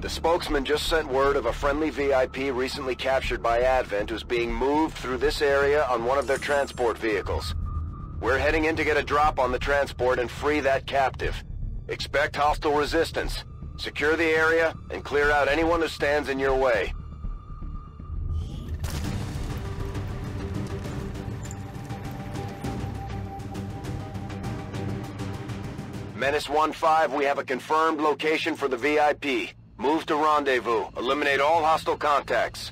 The spokesman just sent word of a friendly VIP recently captured by Advent who's being moved through this area on one of their transport vehicles. We're heading in to get a drop on the transport and free that captive. Expect hostile resistance. Secure the area and clear out anyone who stands in your way. Menace 1-5, we have a confirmed location for the VIP. Move to rendezvous. Eliminate all hostile contacts.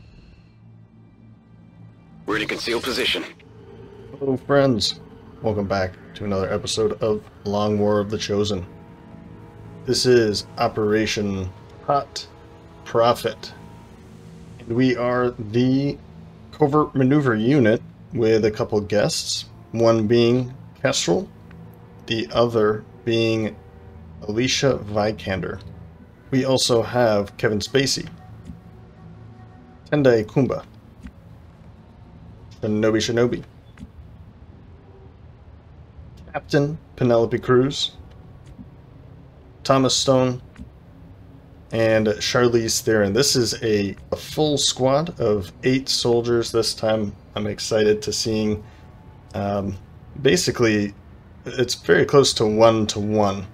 We're in a concealed position. Hello friends. Welcome back to another episode of Long War of the Chosen. This is Operation Hot Profit. And we are the covert maneuver unit with a couple guests. One being Kestrel, the other being Alicia Vikander. We also have Kevin Spacey, Tendai Kumba, Shinobi, Captain Penelope Cruz, Thomas Stone, and Charlize Theron. This is a full squad of 8 soldiers this time. I'm excited to seeing, basically, it's very close to 1-to-1.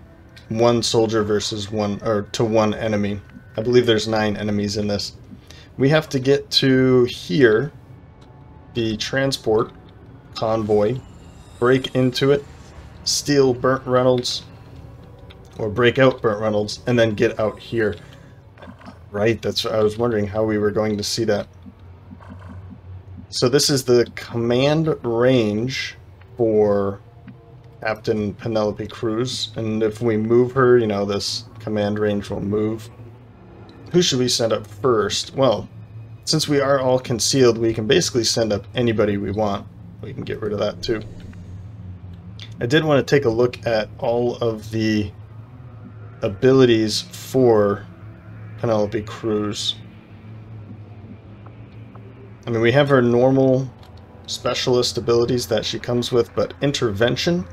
One soldier versus one enemy. I believe there's 9 enemies in this. We have to get to here, the transport convoy, break into it, steal Burt Reynolds, or break out Burt Reynolds, and then get out here. Right, that's what I was wondering how we were going to see that. So this is the command range for Captain Penelope Cruz, and if we move her, you know, this command range will move. Who should we send up first? Well, since we are all concealed, we can basically send up anybody we want. We can get rid of that too. I did want to take a look at all of the abilities for Penelope Cruz. I mean, we have her normal specialist abilities that she comes with, but intervention.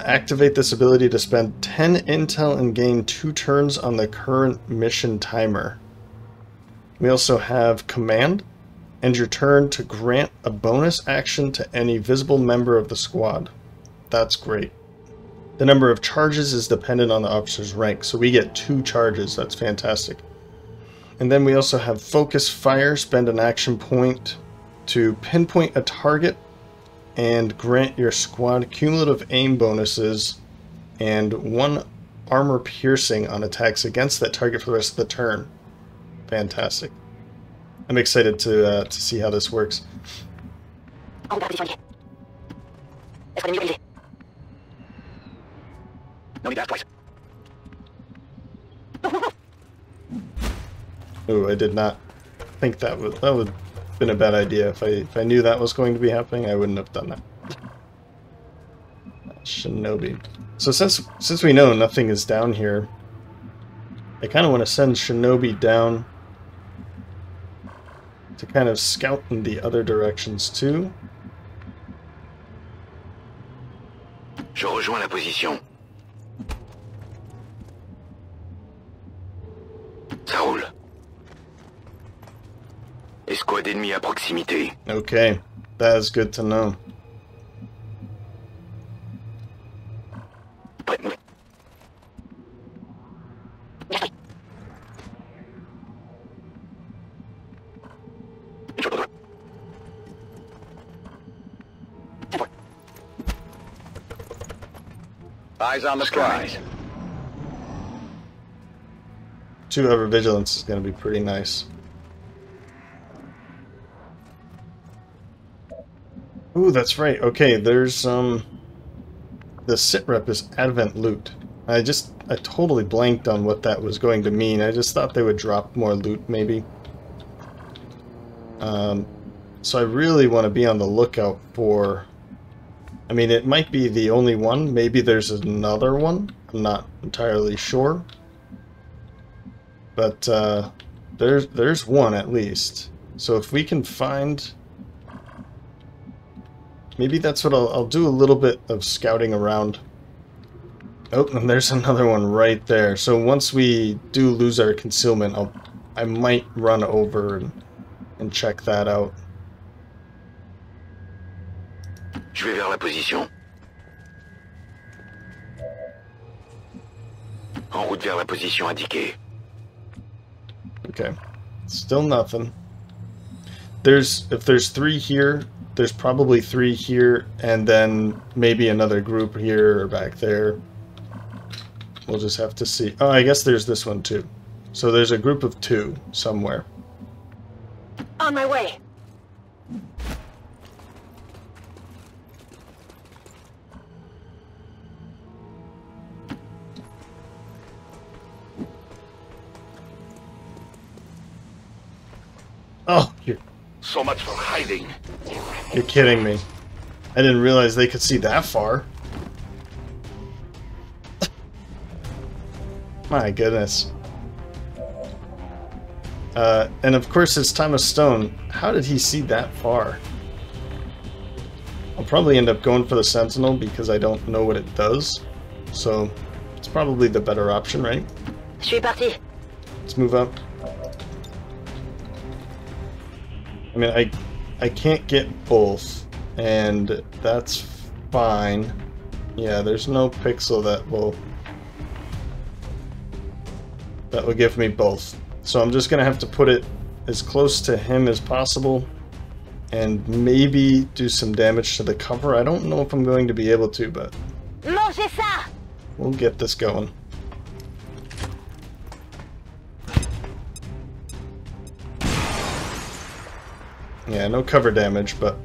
Activate this ability to spend 10 intel and gain 2 turns on the current mission timer. We also have command. End your turn to grant a bonus action to any visible member of the squad. That's great. The number of charges is dependent on the officer's rank, so we get 2 charges. That's fantastic. And then we also have focus fire. Spend an action point to pinpoint a target and grant your squad cumulative aim bonuses and 1 armor piercing on attacks against that target for the rest of the turn. Fantastic. I'm excited to see how this works. Oh, I did not think that would have been a bad idea. If I knew that was going to be happening, I wouldn't have done that. Shinobi. So since we know nothing is down here, I kind of want to send Shinobi down to kind of scout in the other directions too. Je rejoins la position. Ça roule. Escouade ennemie à proximité. Okay, that is good to know. Eyes on the prize. 2 over vigilance is going to be pretty nice. Ooh, that's right. Okay, there's the sitrep is Advent loot. I totally blanked on what that was going to mean. I just thought they would drop more loot maybe. So I really want to be on the lookout for, I mean, it might be the only one. Maybe there's another one. I'm not entirely sure. But there's one at least. So if we can find, maybe that's what I'll do, a little bit of scouting around Oh, and there's another one right there. So once we do lose our concealment, I might run over and check that out. Je vais vers la position. En route vers la position indiquée. Okay. Still nothing. If there's 3 here, there's probably 3 here, and then maybe another group here or back there. We'll just have to see. Oh, I guess there's this one too. So there's a group of 2 somewhere. On my way. Oh, So much for hiding. you're kidding me. I didn't realize they could see that far. My goodness. And of course it's Thomas Stone. How did he see that far? I'll probably end up going for the Sentinel because I don't know what it does. So it's probably the better option, right? Je suis parti. Let's move up. I mean, I can't get both, and that's fine. Yeah, there's no pixel that will give me both. So I'm just gonna have to put it as close to him as possible and maybe do some damage to the cover. I don't know if I'm going to be able to, but Mangez ça! we'll get this going. Yeah, no cover damage, but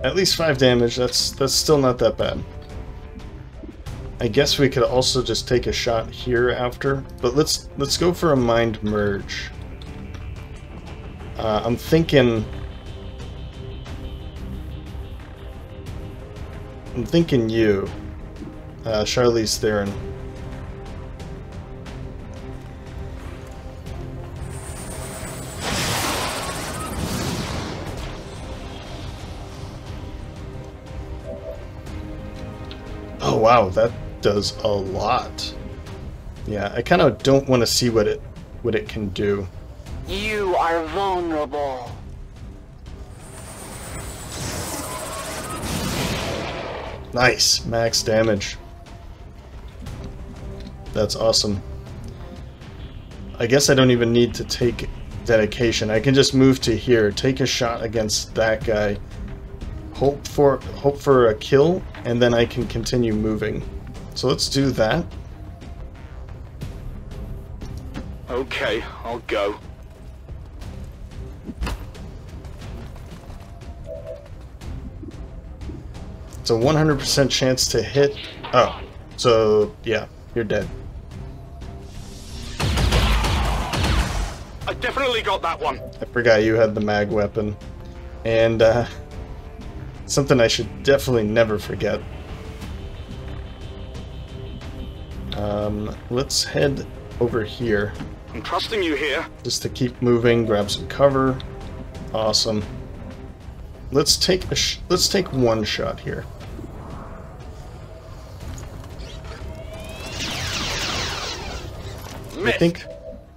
at least 5 damage. That's still not that bad. I guess we could also just take a shot here after, but let's go for a mind merge. I'm thinking you, Charlize Theron. Oh wow, that does a lot. Yeah, I kind of don't want to see what it can do. You are vulnerable. Nice, max damage. That's awesome. I guess I don't even need to take dedication. I can just move to here, take a shot against that guy, hope for a kill, and then I can continue moving. So let's do that. Okay, I'll go. It's a 100% chance to hit. Oh, so yeah, you're dead. I definitely got that one. I forgot you had the mag weapon. And something I should definitely never forget. Let's head over here. I'm trusting you here. Just to keep moving, grab some cover. Awesome. Let's take one shot here.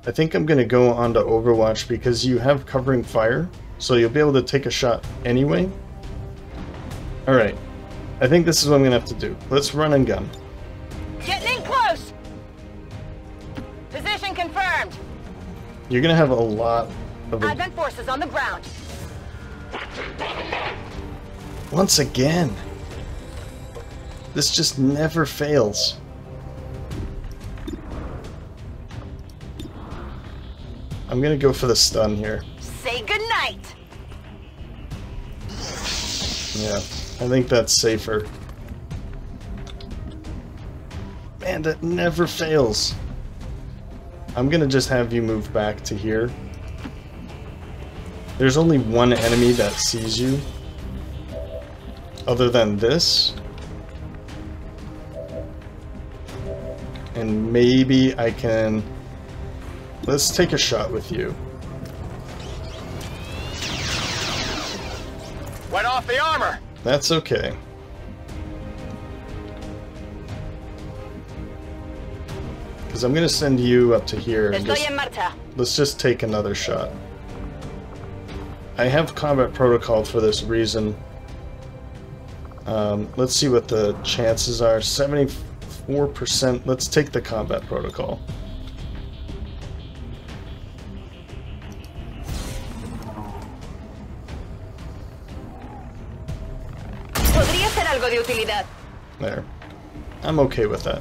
I think I'm gonna go onto Overwatch because you have covering fire, so you'll be able to take a shot anyway. Alright. I think this is what I'm gonna have to do. Let's run and gun. Getting in close! Position confirmed. You're gonna have a lot of... Advent forces on the ground. Once again. This just never fails. I'm gonna go for the stun here. Say goodnight. Yeah, I think that's safer. Man, that never fails. I'm gonna just have you move back to here. There's only one enemy that sees you. Other than this. And maybe I can... Let's take a shot with you. Went off the armor. That's okay. Because I'm going to send you up to here. And Estoy en marcha. let's just take another shot. I have combat protocol for this reason. Let's see what the chances are. 74%. Let's take the combat protocol. Podría ser algo de utilidad. There. I'm okay with that.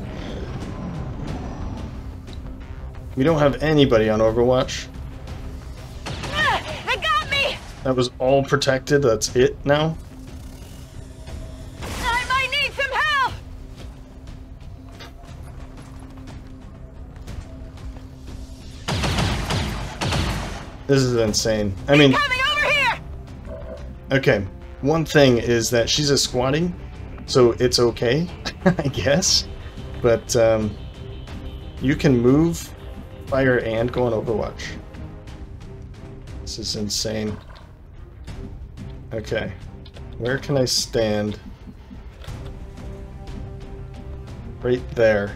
We don't have anybody on Overwatch. They got me! That was all protected. That's it now. I might need some help! This is insane. I mean, Coming over here! okay. One thing is that she's a squatting, so it's okay, I guess. But you can move, fire, and go on Overwatch. This is insane. Okay. Where can I stand? Right there.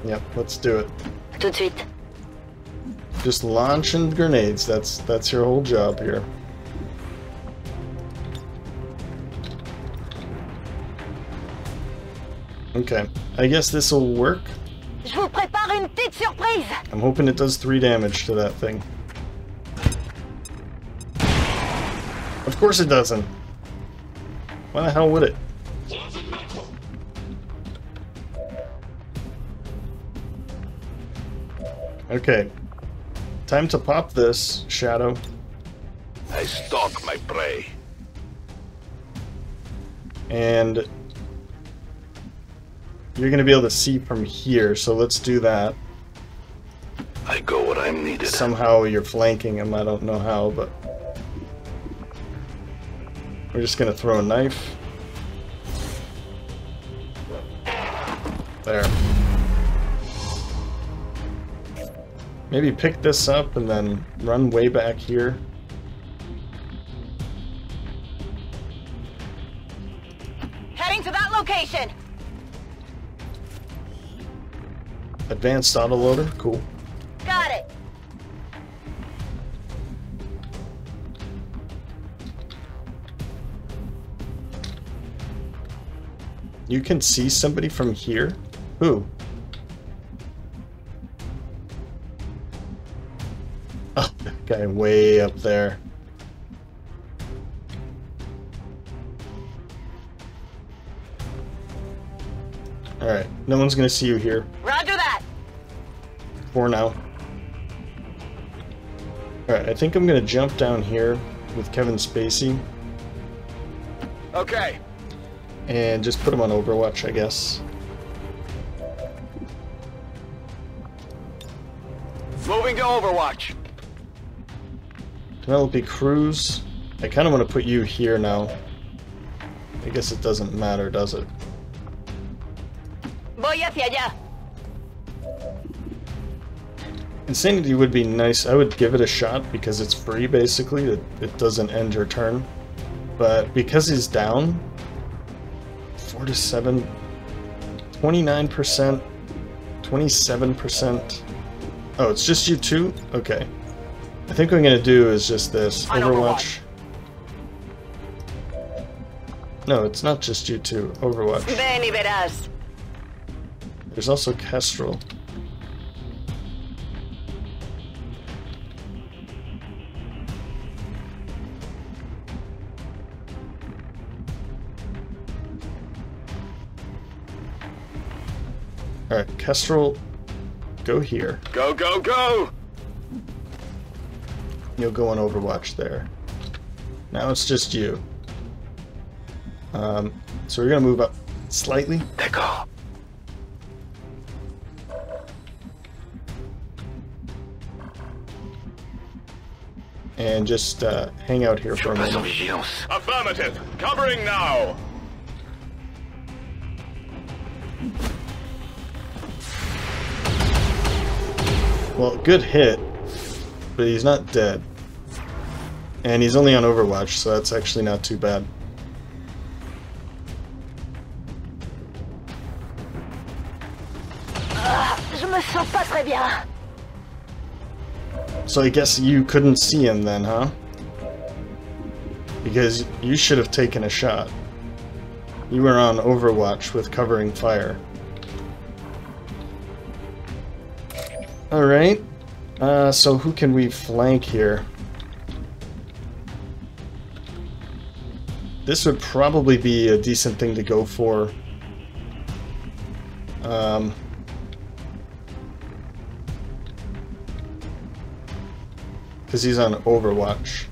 Yep, let's do it. Tout de suite. Just launching grenades. That's your whole job here. Okay, I guess this will work. Je vous prépare une petite surprise. I'm hoping it does 3 damage to that thing. Of course it doesn't. Why the hell would it? Okay. Time to pop this, Shadow. I stalk my prey. And you're going to be able to see from here, so let's do that. I go where I'm needed. Somehow you're flanking him, I don't know how, but... We're just going to throw a knife. There. Maybe pick this up and then run way back here. Heading to that location. Advanced autoloader, cool. Got it. You can see somebody from here? Who? Oh, that guy way up there. Alright, no one's gonna see you here. Roger that. For now. Alright, I think I'm gonna jump down here with Kevin Spacey Okay. and just put him on Overwatch, I guess. Moving to Overwatch. Penelope, Cruz. I kind of want to put you here now. I guess it doesn't matter, does it? Voy hacia allá. Insanity would be nice. I would give it a shot because it's free, basically. It doesn't end your turn. But because he's down, 4 to 7, 29%, 27%. Oh, it's just you two? Okay. I think what I'm going to do is just this. Overwatch. No, it's not just you two. Overwatch. Ven y verás. There's also Kestrel. Alright, Kestrel, go here. Go, go, go! You'll go on Overwatch there. Now it's just you. So we're gonna move up slightly. D'accord. And just hang out here for a moment. Affirmative. Covering now. Well, good hit, but he's not dead. And he's only on Overwatch, so that's actually not too bad. Je me sens pas très bien. So I guess you couldn't see him then, huh? Because you should have taken a shot. You were on Overwatch with covering fire. Alright. So who can we flank here? This would probably be a decent thing to go for. Because he's on Overwatch.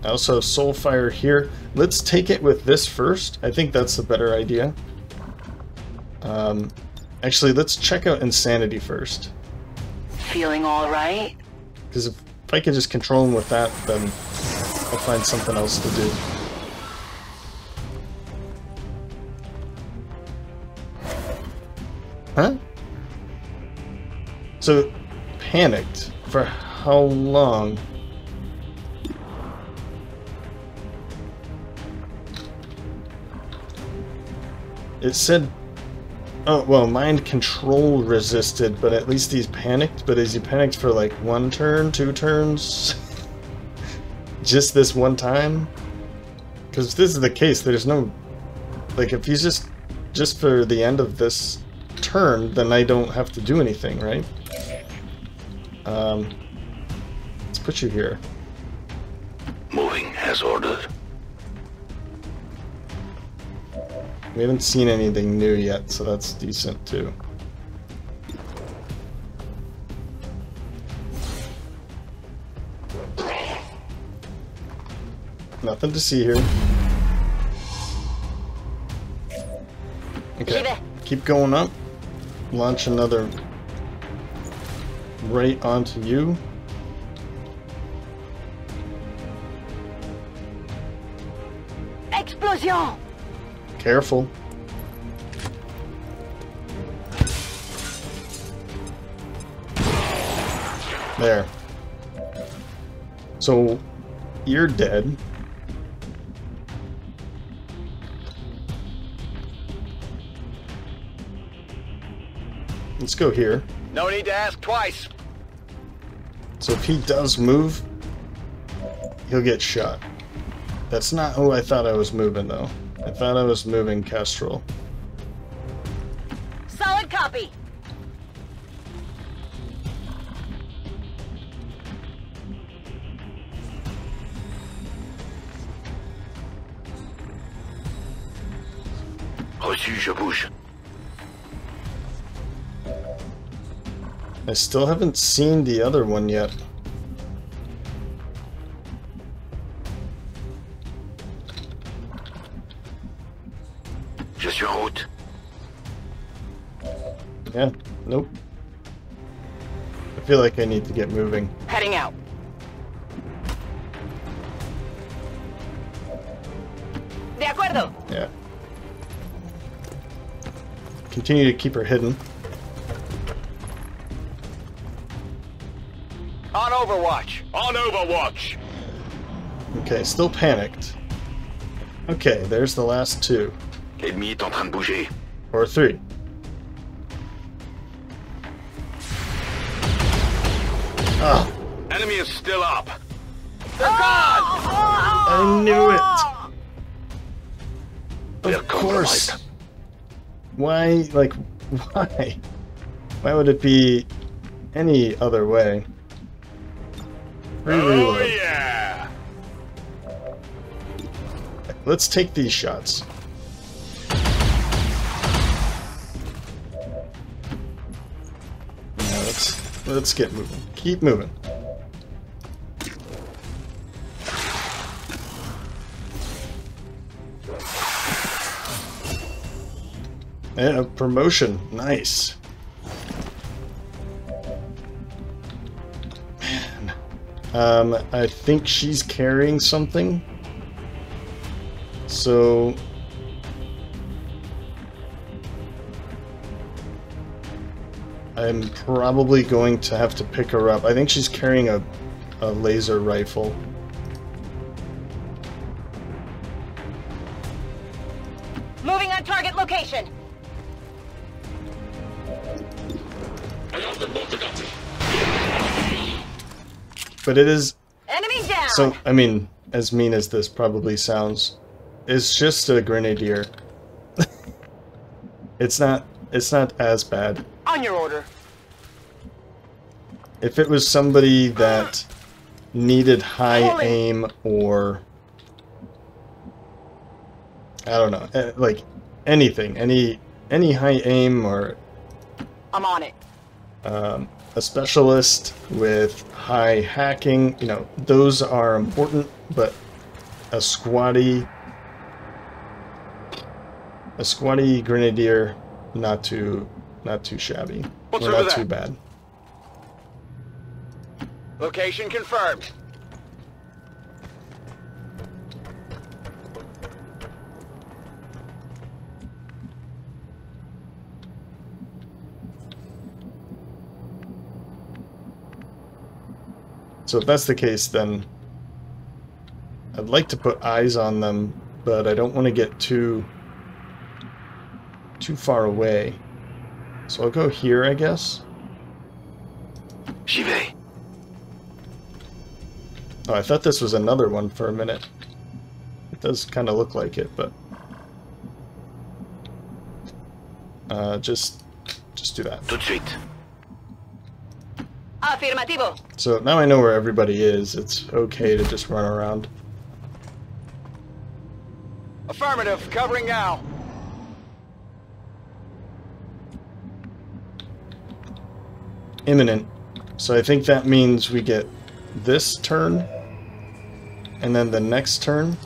I also have Soulfire here. Let's take it with this first. I think that's the better idea. Actually, let's check out Insanity first. Feeling all right? Because if I can just control him with that, then I'll find something else to do. Huh? So, panicked. For how long? It said... Oh, well, mind control resisted, but at least he's panicked. But is he panicked for like 1 turn, 2 turns? Just this one time? Because if this is the case, there's no... Like, if he's just for the end of this turn, then I don't have to do anything, right? Let's put you here. Moving as ordered. We haven't seen anything new yet, so that's decent too. Nothing to see here. Okay, keep going up. Launch another right onto you. Explosion! Careful. There. So, you're dead. Let's go here. No need to ask twice. So if he does move, he'll get shot. That's not who I thought I was moving, though. I thought I was moving Kestrel. Solid copy. Reçu, je bouge. I still haven't seen the other one yet. Je suis en route. Yeah, nope. I feel like I need to get moving. Heading out. De acuerdo. Yeah. Continue to keep her hidden. On Overwatch. On Overwatch. Okay, still panicked. Okay, there's the last 2. L'ennemi est en train de bouger. Or 3. Ah, Enemy is still up. They're gone! I knew it! We're Of course! compromised. Why, like, why? Why would it be any other way? Oh yeah! Let's take these shots. Now let's get moving. Keep moving. And a promotion. Nice. Man. I think she's carrying something. So... I'm probably going to have to pick her up. I think she's carrying a laser rifle. Moving on target location. But it is... Enemy down! So, I mean, as mean as this probably sounds, it's just a grenadier. It's not as bad. On your order. If it was somebody that needed high aim or... I don't know, like anything, any high aim or... I'm on it. A specialist with high hacking, you know, those are important, but a squatty grenadier, not too shabby. What's or over not there? too bad. Location confirmed. So if that's the case, then I'd like to put eyes on them, but I don't want to get too far away. So I'll go here, I guess. J'y vais. Oh, I thought this was another one for a minute. It does kind of look like it, but just do that. Tout de suite. Afirmativo. So now I know where everybody is. It's okay to just run around. Affirmative. Covering now. Imminent. So I think that means we get this turn, and then the next turn.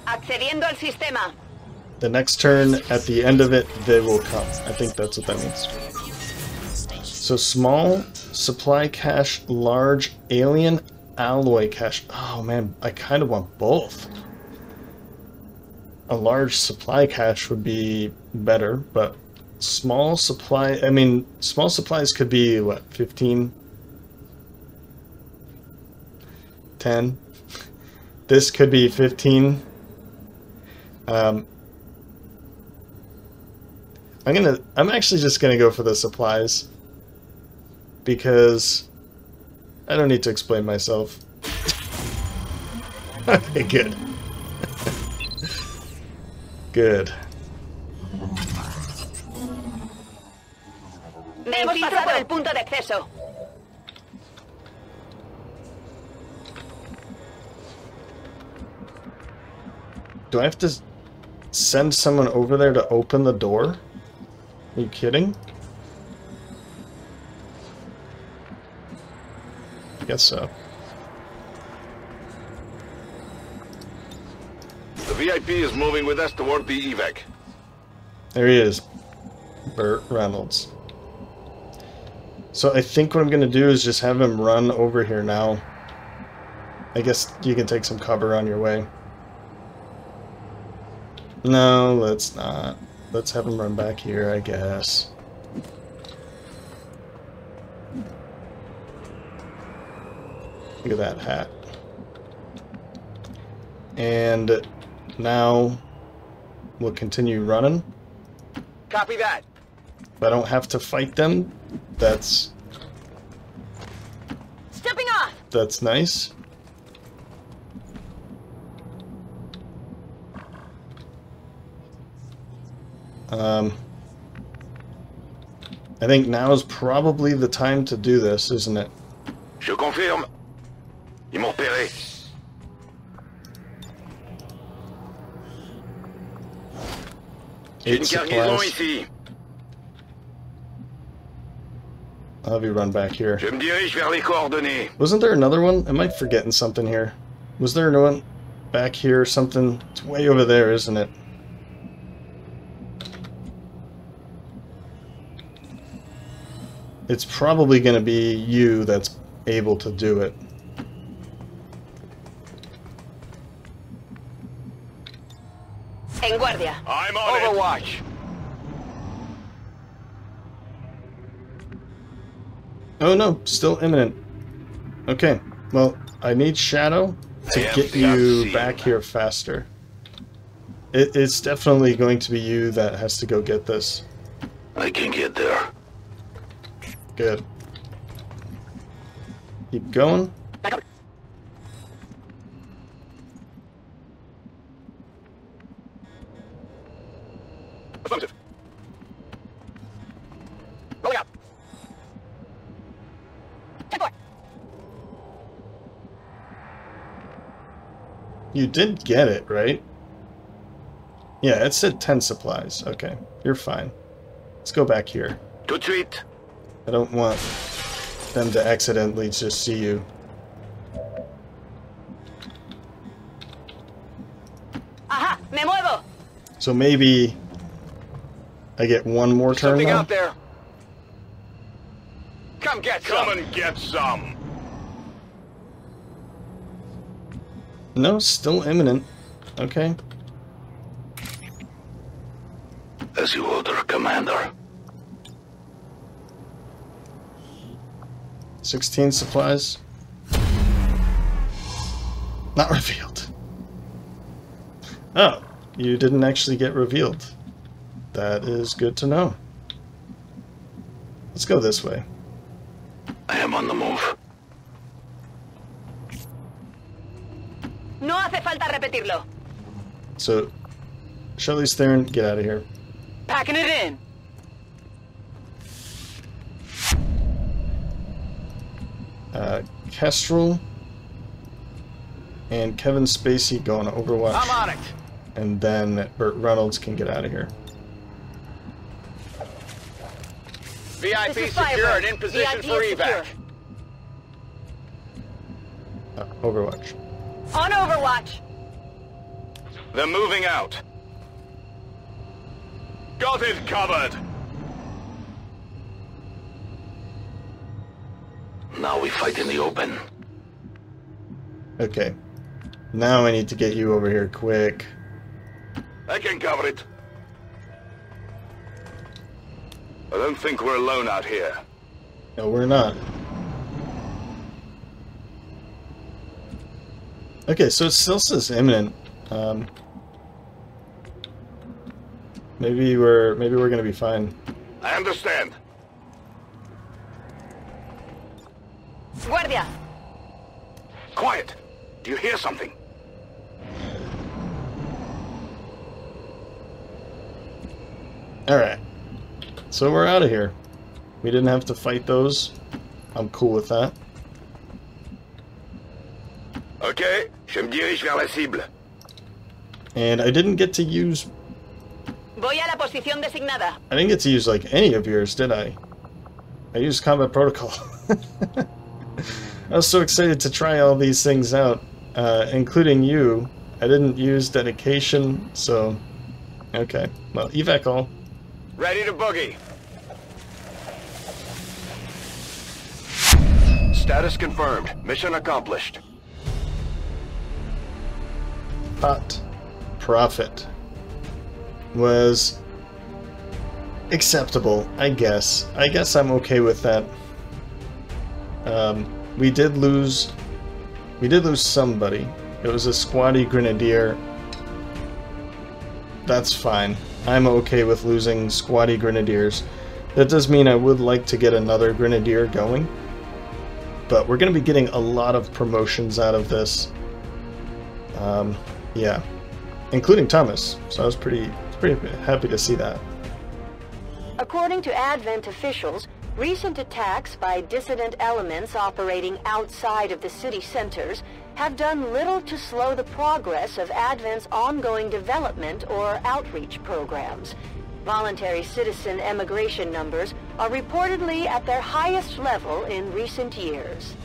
Accediendo al sistema. The next turn, at the end of it, they will come. I think that's what that means. So small supply cache, large alien alloy cache. Oh man, I kind of want both. A large supply cache would be better, but small supply, I mean, small supplies could be, what, 15? 10? This could be 15. I'm actually just gonna go for the supplies, because I don't need to explain myself. Okay, good. Good. Me infiltro por el punto de acceso. Do I have to send someone over there to open the door? Are you kidding? I guess so. The VIP is moving with us toward the evac. There he is. Burt Reynolds. So I think what I'm going to do is just have him run over here now. I guess you can take some cover on your way. No, let's not. Let's have him run back here, I guess. Look at that hat. And now we'll continue running. Copy that. If I don't have to fight them, that's Stepping off. nice. I think now is probably the time to do this, isn't it? Je confirme. Ils m'ont repéré. J'ai 8 une cargaison supplies. ici. I'll have you run back here. Je me dirige vers les coordonnées. Wasn't there another one? Am I forgetting something here? Was there another one back here or something? It's way over there, isn't it? It's probably going to be you that's able to do it. En guardia. I'm on Overwatch. Oh no, still imminent. Okay, well, I need Shadow to get you back here faster. It's definitely going to be you that has to go get this. I can get there. Good. Keep going. Affirmative. Rolling out. 10-4. You did get it, right? Yeah, it said 10 supplies. Okay, you're fine. Let's go back here. To treat. I don't want them to accidentally just see you. Ajá, me muevo. So maybe I get one more turn Something now? out there. Come get some. Come and get some. No, still imminent. Okay. As you order, Commander. 16 supplies. Not revealed. Oh, you didn't actually get revealed. That is good to know. Let's go this way. I am on the move. No hace falta repetirlo. So, Shelley's Theron, get out of here. Packing it in. Kestrel and Kevin Spacey go on Overwatch. I'm on it. And then Burt Reynolds can get out of here. VIP This is secure Firebird. and in position VIP for is evac. secure. Overwatch. On Overwatch. They're moving out. Got it covered. Now we fight in the open. Okay. Now I need to get you over here quick. I can cover it. I don't think we're alone out here. No, we're not. Okay, so it still says imminent. Maybe we're gonna be fine. I understand. Guardia. Quiet. Do you hear something? Alright. So we're out of here. We didn't have to fight those. I'm cool with that. Okay, je me dirige vers la cible. And I didn't get to use... Voy a la posición designada. I didn't get to use, like, any of yours, did I? I used Combat Protocol. I was so excited to try all these things out, including you. I didn't use Dedication, so... Okay. Well, Evac All. Ready to boogie. Status confirmed. Mission accomplished. Pot profit was acceptable, I guess. I guess I'm okay with that. We did lose somebody. It was a squatty grenadier. That's fine. I'm okay with losing squatty grenadiers. That does mean I would like to get another grenadier going. But we're going to be getting a lot of promotions out of this. Yeah. Including Thomas. So I was pretty happy to see that. According to Advent officials, recent attacks by dissident elements operating outside of the city centers have done little to slow the progress of Advent's ongoing development or outreach programs. Voluntary citizen emigration numbers are reportedly at their highest level in recent years.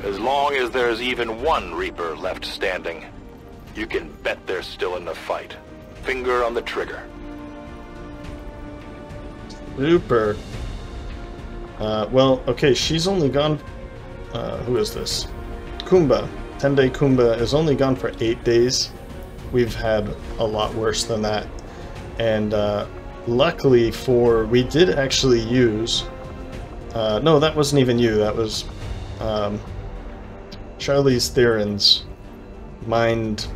As long as there's even one Reaper left standing, you can bet they're still in the fight. Finger on the trigger. Super. Well, okay, she's only gone... who is this? Kumba. 10-day Kumba is only gone for 8 days. We've had a lot worse than that. And luckily for... We did actually use... no, that wasn't even you. That was Charlize Theron's mind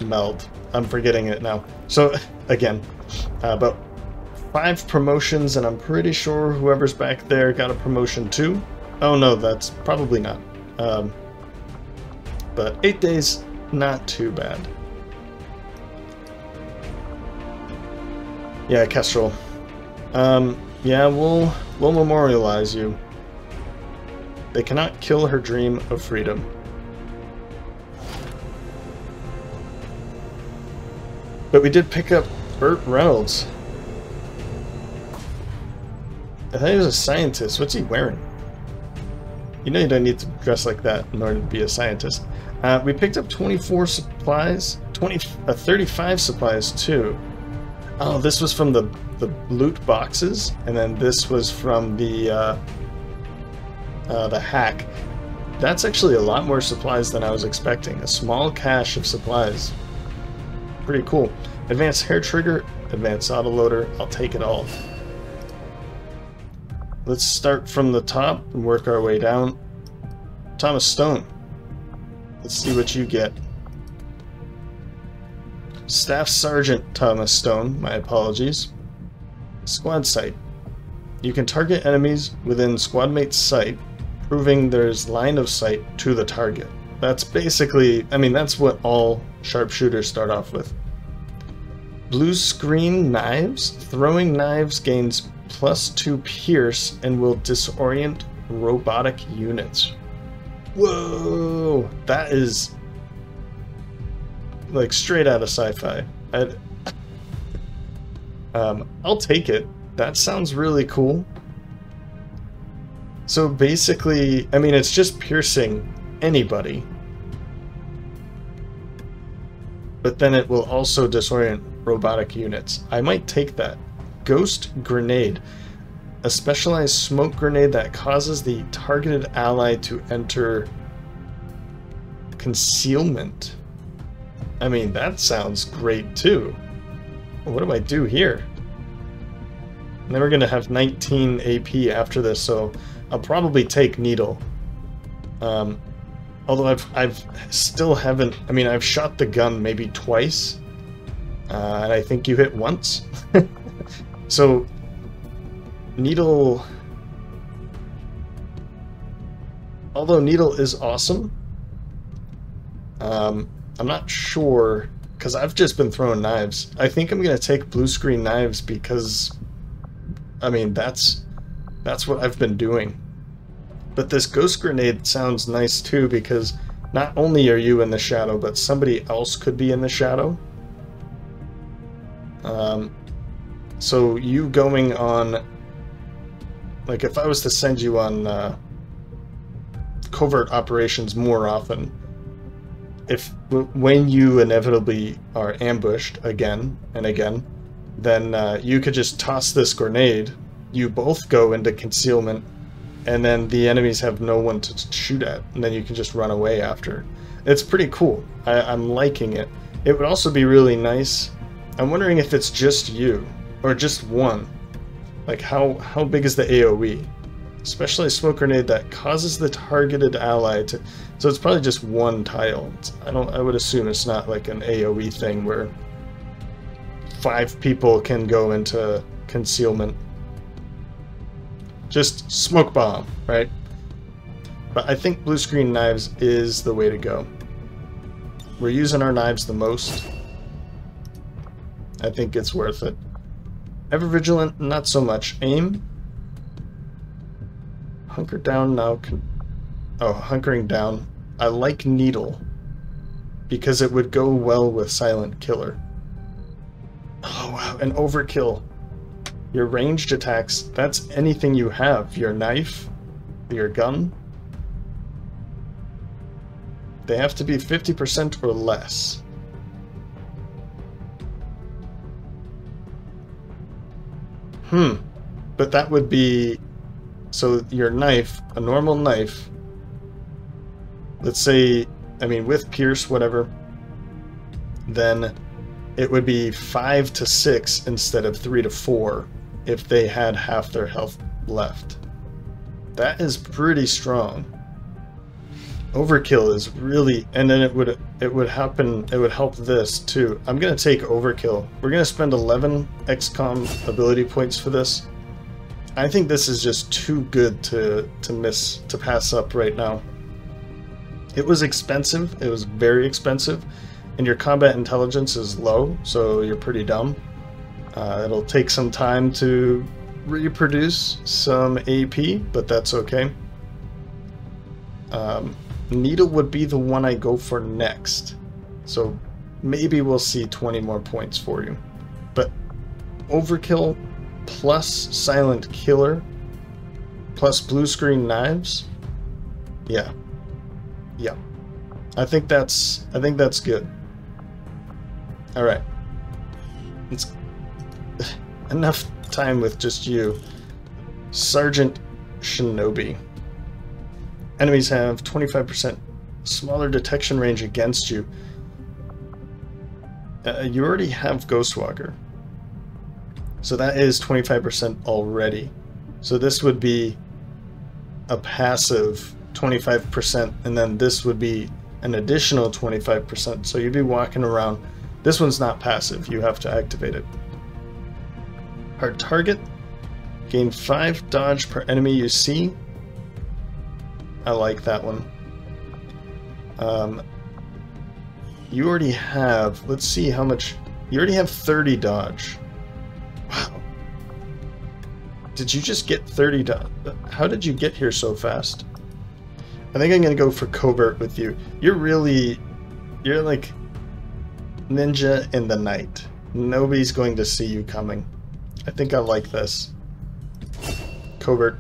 meld. I'm forgetting it now. So, again, but 5 promotions, and I'm pretty sure whoever's back there got a promotion too. Oh no, that's probably not. But 8 days, not too bad. Yeah, Kestrel. Yeah, we'll memorialize you. They cannot kill her dream of freedom. But we did pick up Burt Reynolds. I thought he was a scientist. What's he wearing? You know you don't need to dress like that in order to be a scientist. We picked up 24 supplies, 35 supplies too. Oh, this was from the loot boxes, and then this was from the hack. That's actually a lot more supplies than I was expecting. A small cache of supplies. Pretty cool. Advanced hair trigger, advanced autoloader. I'll take it all. Let's start from the top and work our way down. Thomas Stone. Let's see what you get. Staff Sergeant Thomas Stone, my apologies. Squad sight. You can target enemies within squad mate's sight, proving there's line of sight to the target. That's basically, I mean, that's what all sharpshooters start off with. Blue screen knives. Throwing knives gains +2 pierce and will disorient robotic units. Whoa! That is like straight out of sci-fi. I'll take it. That sounds really cool. So basically, I mean, it's just piercing anybody. But then it will also disorient robotic units. I might take that. Ghost Grenade. A specialized smoke grenade that causes the targeted ally to enter concealment. I mean, that sounds great too. What do I do here? And then we're going to have 19 AP after this, so I'll probably take Needle. Although I've still haven't... I mean, I've shot the gun maybe twice. And I think you hit once. So, Needle... Although Needle is awesome, I'm not sure, because I've just been throwing knives. I think I'm going to take blue screen knives because, I mean, that's what I've been doing. But this Ghost Grenade sounds nice too, because not only are you in the shadow, but somebody else could be in the shadow. So you going on, like if I was to send you on covert operations more often, when you inevitably are ambushed again and again, then you could just toss this grenade, you both go into concealment, and then the enemies have no one to shoot at, and then you can just run away after. It's pretty cool. I'm liking it. It would also be really nice. I'm wondering if it's just you, or just one. Like how big is the AoE? Specialized smoke grenade that causes the targeted ally to... So it's probably just one tile. I would assume it's not like an AoE thing where 5 people can go into concealment. Just smoke bomb, right? But I think blue screen knives is the way to go. We're using our knives the most. I think it's worth it. Ever vigilant, not so much. Aim. Hunker down now. Hunkering down. I like Needle because it would go well with Silent Killer. Oh wow, an overkill. Your ranged attacks, that's anything you have. Your knife, your gun. They have to be 50% or less. But that would be So your knife, a normal knife, let's say, I mean, with pierce, whatever, then it would be 5 to 6 instead of 3 to 4 if they had half their health left. That is pretty strong. Overkill is really, and then it would help this too. I'm gonna take overkill. We're gonna spend 11 XCOM ability points for this. I think this is just too good to pass up right now. It was expensive. It was very expensive, and your combat intelligence is low, so you're pretty dumb. It'll take some time to reproduce some AP, but that's okay. Needle would be the one I go for next, so maybe we'll see 20 more points for you. But overkill plus silent killer plus blue screen knives, yeah, I think that's good. All right, it's enough time with just you. Sergeant Shinobi. Enemies have 25% smaller detection range against you. You already have Ghostwalker, so that is 25% already. So this would be a passive 25%, and then this would be an additional 25%. So you'd be walking around. This one's not passive, you have to activate it. Hard target. Gain 5 dodge per enemy you see. I like that one. You already have, let's see how much, you already have 30 dodge. Wow. Did you just get 30 dodge? How did you get here so fast? I think I'm gonna go for covert with you. You're like ninja in the night. Nobody's going to see you coming. I think I like this. Covert.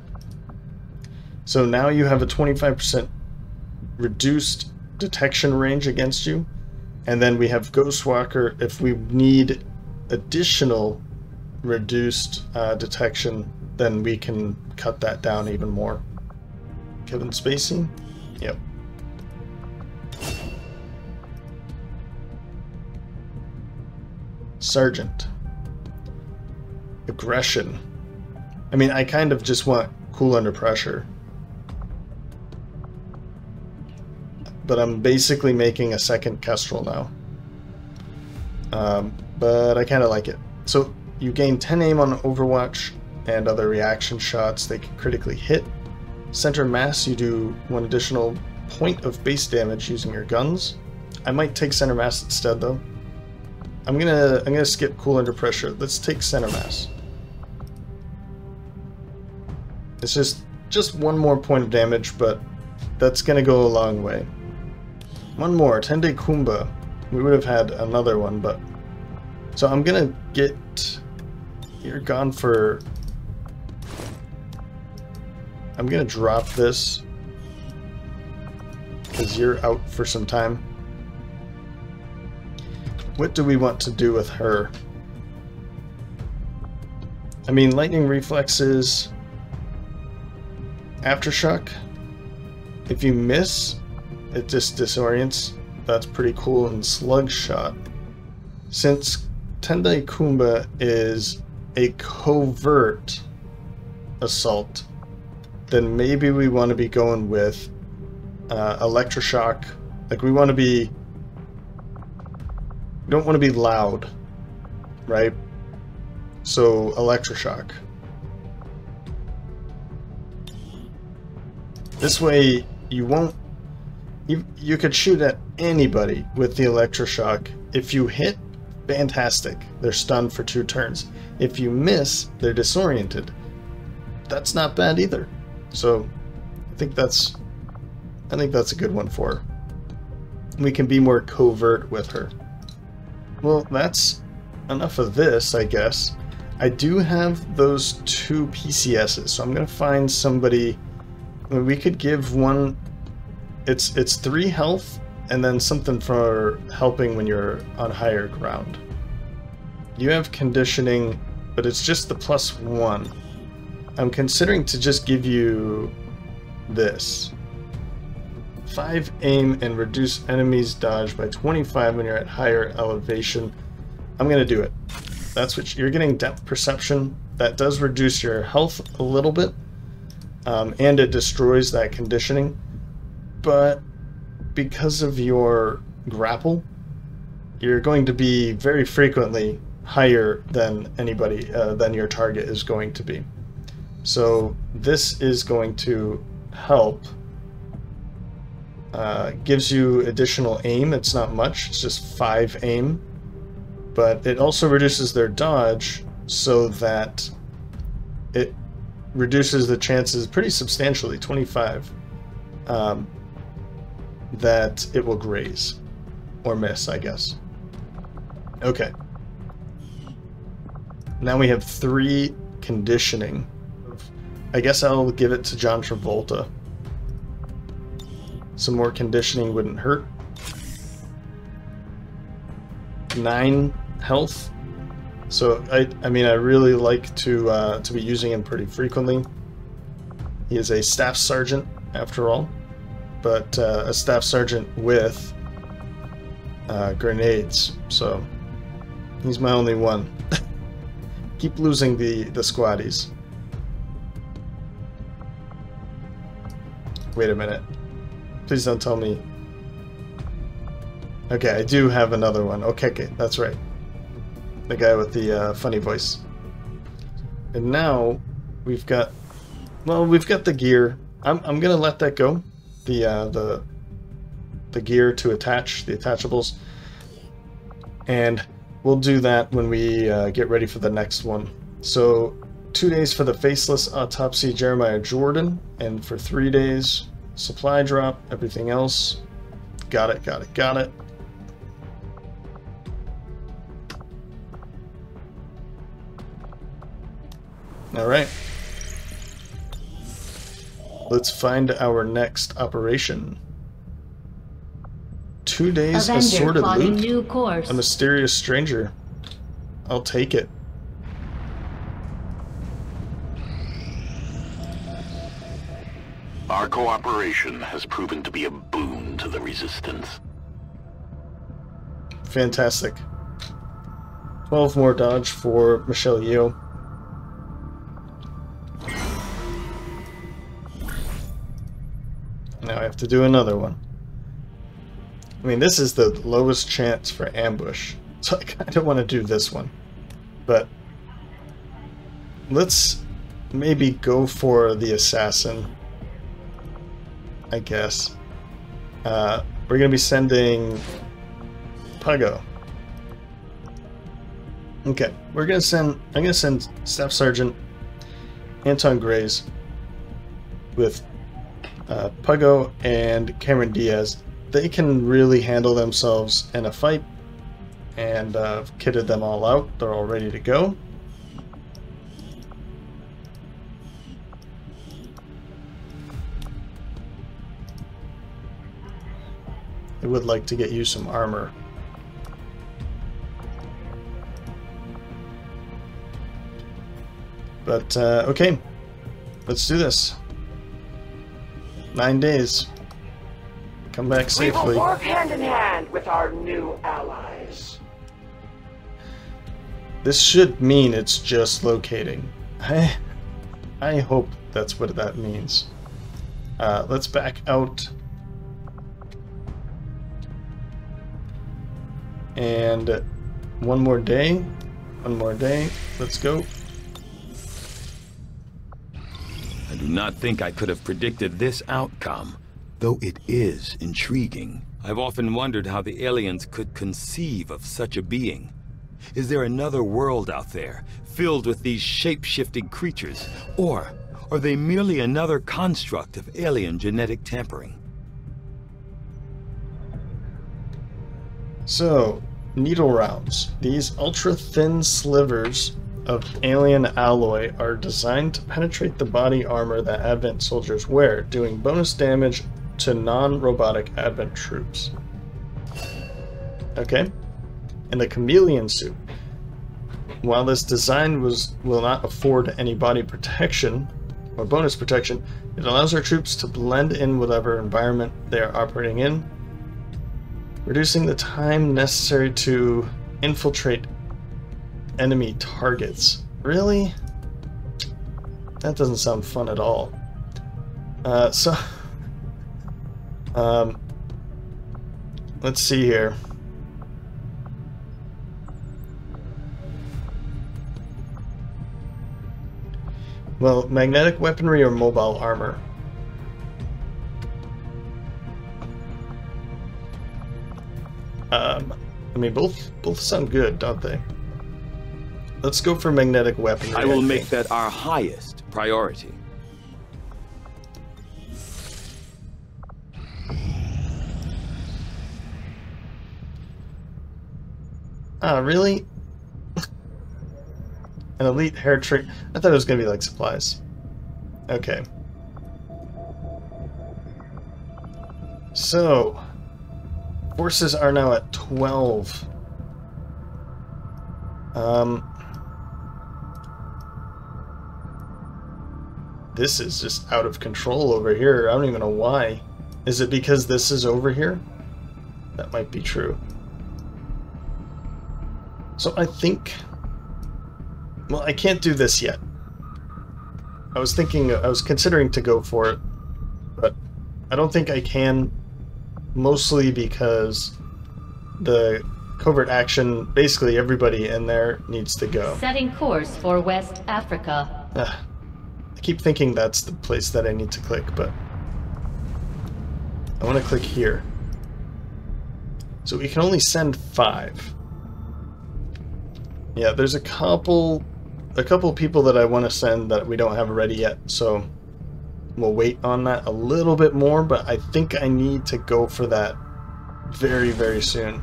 So now you have a 25% reduced detection range against you, and then we have Ghostwalker if we need additional reduced detection, then we can cut that down even more. Kevin Spacey? Yep. Sergeant. Aggression. I mean, I kind of just want cool under pressure. But I'm basically making a second Kestrel now. But I kind of like it. So you gain 10 aim on Overwatch and other reaction shots. They can critically hit. Center mass, you do 1 additional point of base damage using your guns. I might take center mass instead though. I'm gonna skip cool under pressure. Let's take center mass. It's just 1 more point of damage, but that's gonna go a long way. 1 more, Tende Kumba. We would have had another one, but... So I'm gonna get... You're gone for... I'm gonna drop this, because you're out for some time. What do we want to do with her? I mean, lightning reflexes... Aftershock. If you miss, it just disorients. That's pretty cool. And slug shot. Since Tendai Kumba is a covert assault, then maybe we want to be going with electroshock. Like we want to be... We don't want to be loud, right? So electroshock. This way, you won't... You could shoot at anybody with the electroshock. If you hit, fantastic. They're stunned for 2 turns. If you miss, they're disoriented. That's not bad either. So, I think that's a good one for her. We can be more covert with her. Well, that's enough of this, I guess. I do have those 2 PCSs, so I'm gonna find somebody... We could give one... It's 3 health, and then something for helping when you're on higher ground. You have conditioning, but it's just the +1. I'm considering to just give you this. 5 aim and reduce enemies dodge by 25 when you're at higher elevation. I'm going to do it. That's what you're getting, depth perception. That does reduce your health a little bit, and it destroys that conditioning. But because of your grapple, you're going to be very frequently higher than anybody, than your target is going to be. So this is going to help. Gives you additional aim. It's not much, it's just 5 aim. But it also reduces their dodge so that it reduces the chances pretty substantially, 25, that it will graze. Or miss, I guess. Okay. Now we have 3 conditioning. I guess I'll give it to John Travolta. Some more conditioning wouldn't hurt. 9 health. So I mean, I really like to be using him pretty frequently. He is a staff sergeant after all, but a staff sergeant with grenades. So he's my only one. Keep losing the squaddies. Wait a minute. Please don't tell me. Okay, I do have another one. Okay, that's right. The guy with the funny voice. And now we've got, well, we've got the gear. I'm gonna let that go. The gear to attach, the attachables, and we'll do that when we get ready for the next one. So 2 days for the faceless autopsy Jeremiah Jordan, and for 3 days supply drop. Everything else, got it. All right. Let's find our next operation. 2 days assorted loot. A mysterious stranger. I'll take it. Our cooperation has proven to be a boon to the Resistance. Fantastic. 12 more dodge for Michelle Yeoh. Now I have to do another one. I mean, this is the lowest chance for ambush, so I kind of want to do this one. But let's maybe go for the assassin, I guess. We're going to be sending Puggo. Okay, I'm going to send Staff Sergeant Anton Grays with Puggo and Cameron Diaz. They can really handle themselves in a fight, and I've kitted them all out. They're all ready to go. I would like to get you some armor. But, okay. Let's do this. 9 days. Come back safely. We will work hand in hand with our new allies. This should mean it's just locating. I hope that's what that means. Let's back out. And one more day. Let's go. I do not think I could have predicted this outcome, though it is intriguing. I've often wondered how the aliens could conceive of such a being. Is there another world out there, filled with these shape-shifting creatures? Or are they merely another construct of alien genetic tampering? So, needle rounds. These ultra-thin slivers of alien alloy are designed to penetrate the body armor that Advent soldiers wear, doing bonus damage to non-robotic Advent troops. Okay. And the chameleon suit. While this design will not afford any body protection or bonus protection, it allows our troops to blend in whatever environment they are operating in, reducing the time necessary to infiltrate enemy targets. Really? That doesn't sound fun at all. Let's see here. Well, magnetic weaponry or mobile armor? I mean, both sound good, don't they? Let's go for magnetic weaponry. I will make that our highest priority. Ah, really? An elite hair trick. I thought it was gonna be like supplies. Okay. So, forces are now at 12. This is just out of control over here. I don't even know why. Is it because this is over here? That might be true. So I think... Well, I can't do this yet. I was considering to go for it, but I don't think I can, mostly because the covert action, basically everybody in there needs to go. Setting course for West Africa. I keep thinking that's the place that I need to click, but I want to click here. So we can only send 5. Yeah, there's a couple people that I want to send that we don't have ready yet, so we'll wait on that a little bit more, but I think I need to go for that very, very soon.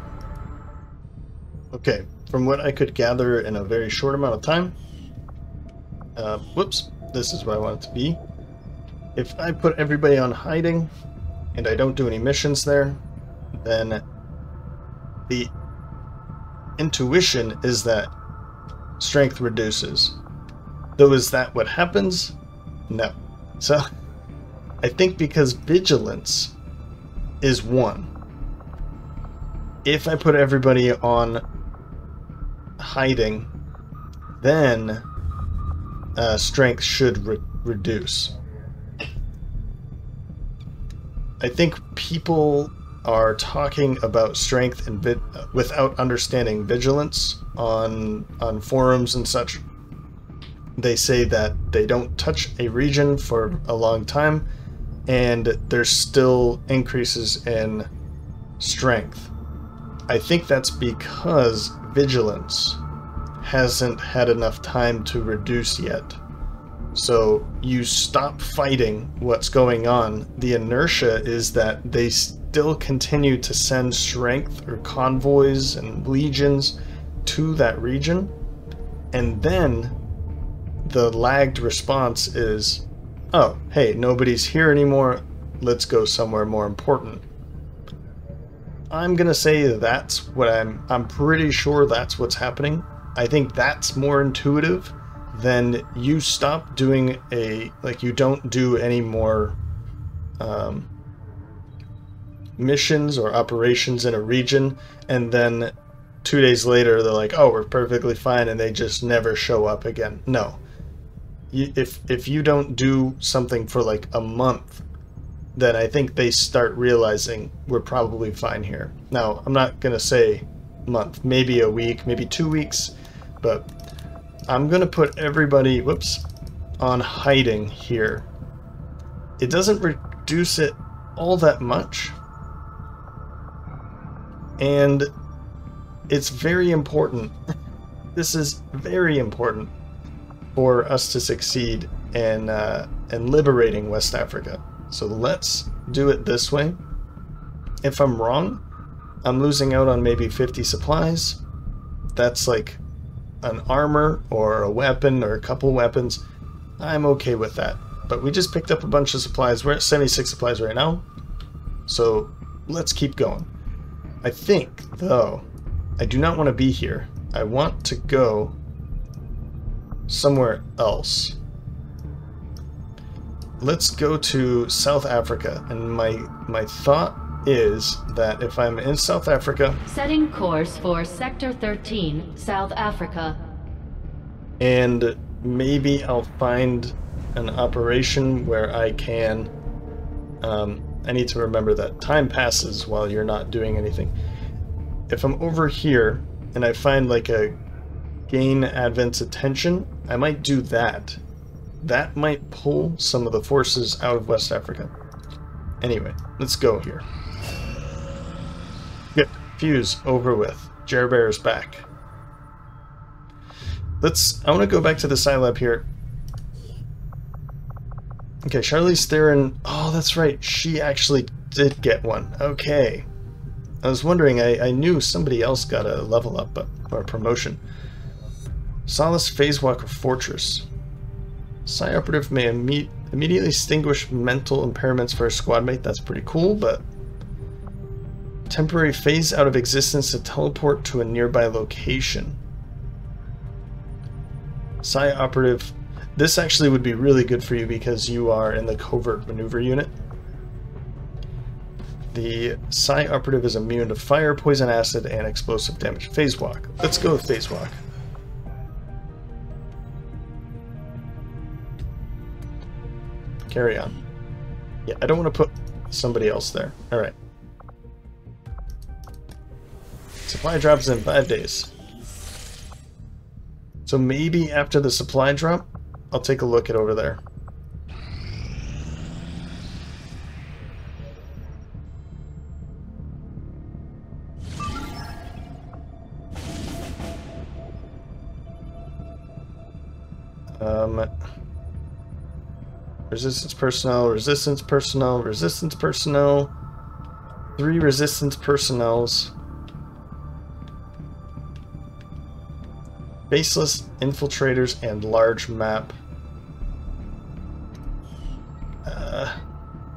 Okay, from what I could gather in a very short amount of time, whoops, this is where I want it to be. If I put everybody on hiding, and I don't do any missions there, then the intuition is that strength reduces. Though is that what happens? No. So I think because vigilance is 1, if I put everybody on hiding, then strength should reduce. I think people are talking about strength and without understanding vigilance on forums and such. They say that they don't touch a region for a long time and there's still increases in strength. I think that's because vigilance hasn't had enough time to reduce yet. So you stop fighting what's going on. The inertia is that they still continue to send strength or convoys and legions to that region, and then the lagged response is, oh, hey, nobody's here anymore, let's go somewhere more important. I'm gonna say that's what I'm pretty sure that's what's happening. I think that's more intuitive than you stop doing you don't do any more missions or operations in a region, and then 2 days later they're like, oh, we're perfectly fine, and they just never show up again. No. If you don't do something for like a month, then I think they start realizing we're probably fine here. Now, I'm not gonna say month, maybe a week, maybe 2 weeks, but I'm gonna put everybody, whoops, on hiding here. It doesn't reduce it all that much, and it's very important. This is very important for us to succeed in liberating West Africa. So let's do it this way. If I'm wrong, I'm losing out on maybe 50 supplies. That's like an armor or a weapon or a couple weapons. I'm okay with that. But we just picked up a bunch of supplies. We're at 76 supplies right now. So let's keep going. I think, though, I do not want to be here. I want to go somewhere else. Let's go to South Africa, and my thought is that if I'm in South Africa... Setting course for Sector 13, South Africa. And maybe I'll find an operation where I can... I need to remember that time passes while you're not doing anything. If I'm over here, and I find like a gain Advent's attention, I might do that. That might pull some of the forces out of West Africa. Anyway, let's go here. Good. Fuse over with. Jerbear's back. I want to go back to the Scilab here. Okay, Charlize Theron. Oh, that's right. She actually did get one. Okay. I was wondering, I knew somebody else got a level up, or a promotion. Solace Phase Walker Fortress. Psi Operative may immediately extinguish mental impairments for a squad mate. That's pretty cool, but... Temporary phase out of existence to teleport to a nearby location. Psi Operative... This actually would be really good for you because you are in the Covert Maneuver Unit. The Psi Operative is immune to fire, poison, acid, and explosive damage. Phase Walk. Let's go with Phase Walk. Carry on. Yeah, I don't want to put somebody else there. Alright. Supply drops in 5 days. So maybe after the supply drop, I'll take a look at over there. Resistance personnel, resistance personnel, resistance personnel. 3 resistance personnels. Baseless infiltrators and large map.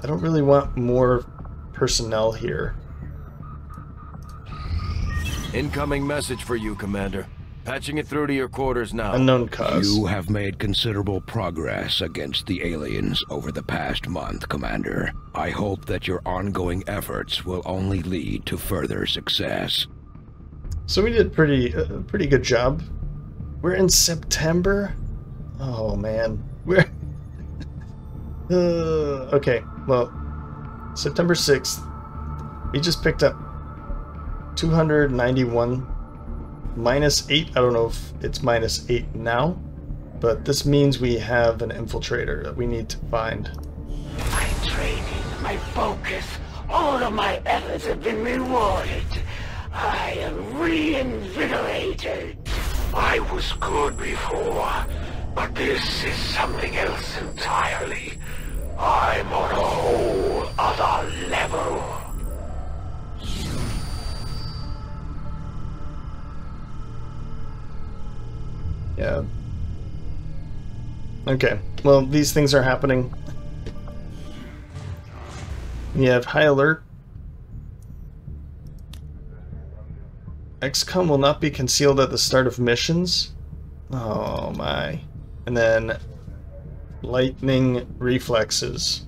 I don't really want more personnel here. Incoming message for you, Commander. Patching it through to your quarters now. Unknown cause. You have made considerable progress against the aliens over the past month, Commander. I hope that your ongoing efforts will only lead to further success. So we did pretty good job. We're in September? Oh man. We're... okay, well, September 6th, we just picked up 291 minus 8. I don't know if it's minus 8 now, but this means we have an infiltrator that we need to find. My training, my focus, all of my efforts have been rewarded. I am reinvigorated. I was good before, but this is something else entirely. I'm on a whole other level. Yeah. Okay, well, these things are happening. We have high alert. XCOM will not be concealed at the start of missions. Oh my. And then lightning reflexes.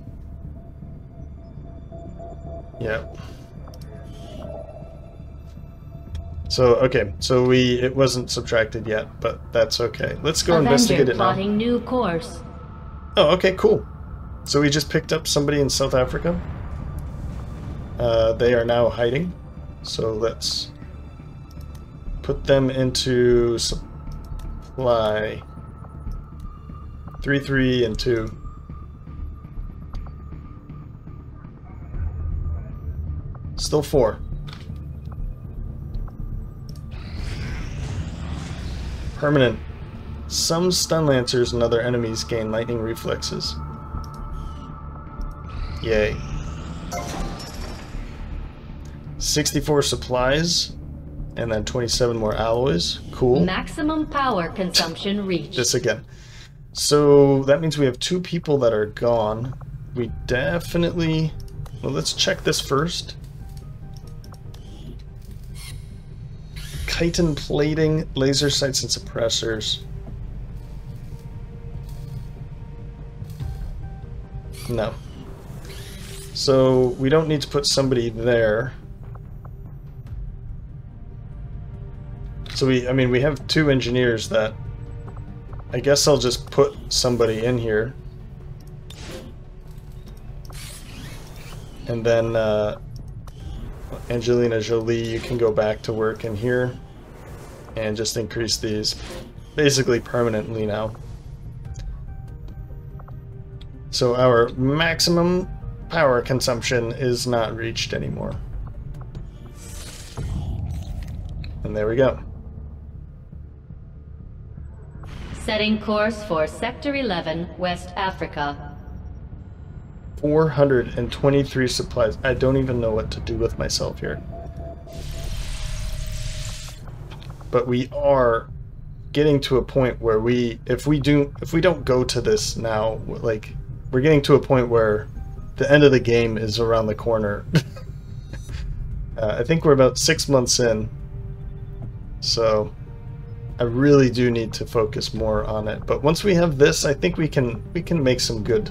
Yep. So, okay, so it wasn't subtracted yet, but that's okay. Let's go investigate it now. Plotting new course. Oh, okay, cool. So we just picked up somebody in South Africa. They are now hiding. So let's put them into supply. 3, 3, and 2. Still 4. Permanent. Some stun lancers and other enemies gain lightning reflexes. Yay. 64 supplies, and then 27 more alloys. Cool. Maximum power consumption reached. This again. So that means we have 2 people that are gone. We definitely... Well, let's check this first. Chitin plating, laser sights, and suppressors. No. So we don't need to put somebody there. So I mean, we have 2 engineers that I guess I'll just put somebody in here. And then Angelina Jolie, you can go back to work in here and just increase these basically permanently now. So our maximum power consumption is not reached anymore. And there we go. Setting course for Sector 11, West Africa. 423 supplies. I don't even know what to do with myself here. But we are getting to a point where if we don't go to this now, like, we're getting to a point where the end of the game is around the corner. I think we're about 6 months in, so I really do need to focus more on it. But once we have this, I think we can make some good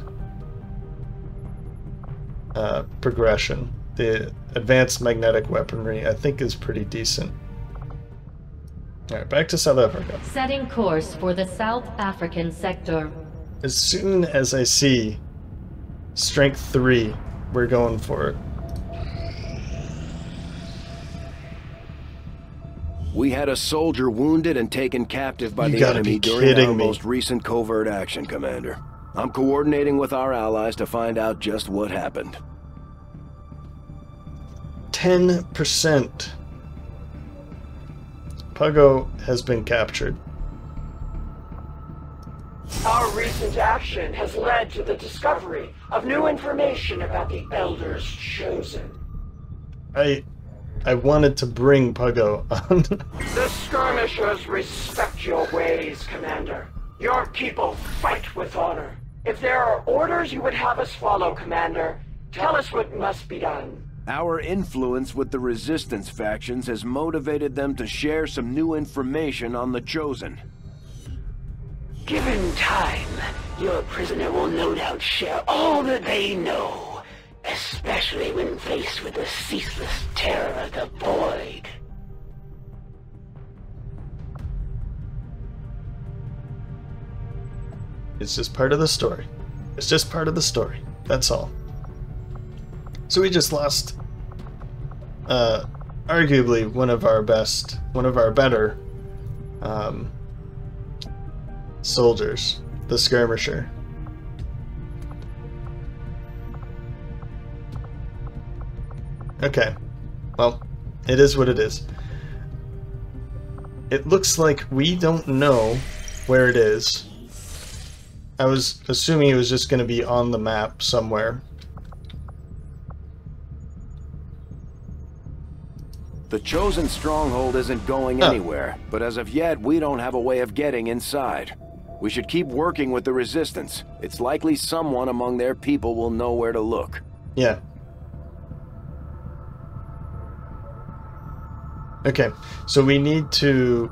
progression. The advanced magnetic weaponry, I think, is pretty decent. Alright, back to South Africa. Setting course for the South African sector. As soon as I see Strength 3, we're going for it. We had a soldier wounded and taken captive by the enemy during our most recent covert action, Commander. I'm coordinating with our allies to find out just what happened. 10%. Puggo has been captured. Our recent action has led to the discovery of new information about the Elders Chosen. I wanted to bring Puggo on. The skirmishers respect your ways, Commander. Your people fight with honor. If there are orders you would have us follow, Commander, tell us what must be done. Our influence with the Resistance factions has motivated them to share some new information on the Chosen. Given time, your prisoner will no doubt share all that they know, especially when faced with the ceaseless terror of the Void. It's just part of the story. It's just part of the story. That's all. So we just lost, arguably one of our better soldiers, the skirmisher. Okay, well, it is what it is. It looks like we don't know where it is. I was assuming it was just going to be on the map somewhere. The Chosen stronghold isn't going anywhere, but as of yet, we don't have a way of getting inside. We should keep working with the Resistance. It's likely someone among their people will know where to look. Yeah. Okay, so we need to...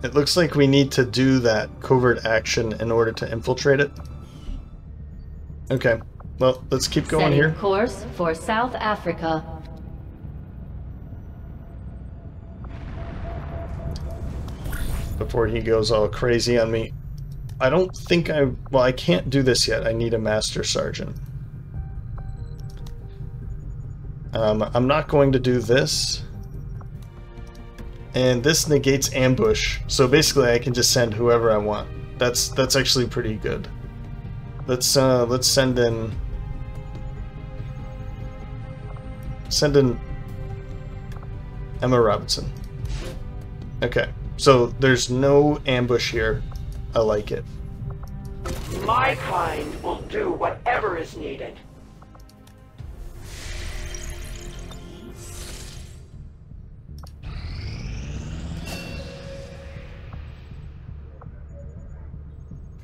It looks like we need to do that covert action in order to infiltrate it. Okay, well, let's keep going here. Setting course for South Africa. Before he goes all crazy on me. I don't think well, I can't do this yet. I need a Master Sergeant. I'm not going to do this. And this negates ambush, so basically I can just send whoever I want. That's actually pretty good. Let's send in Emma Robinson. Okay, so there's no ambush here. I like it. My kind will do whatever is needed.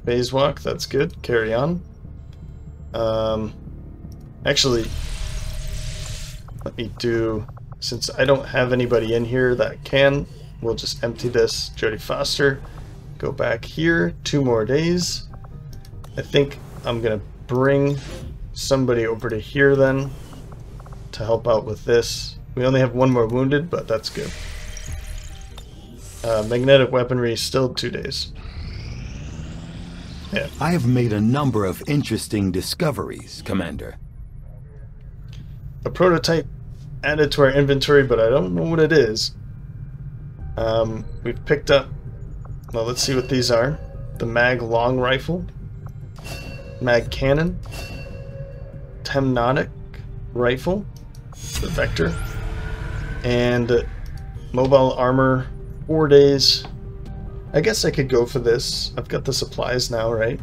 Phase walk, that's good. Carry on. Actually, let me do, since I don't have anybody in here that can, we'll just empty this. Jodie Foster, go back here, 2 more days. I think I'm gonna bring somebody over to here then to help out with this. We only have one more wounded, but that's good. Magnetic weaponry still 2 days. Yeah. I have made a number of interesting discoveries, Commander. A prototype added to our inventory, but I don't know what it is. We've picked up, well, let's see what these are. The mag long rifle, mag cannon, temnotic rifle, the vector, and mobile armor, 4 days. I guess I could go for this. I've got the supplies now, right?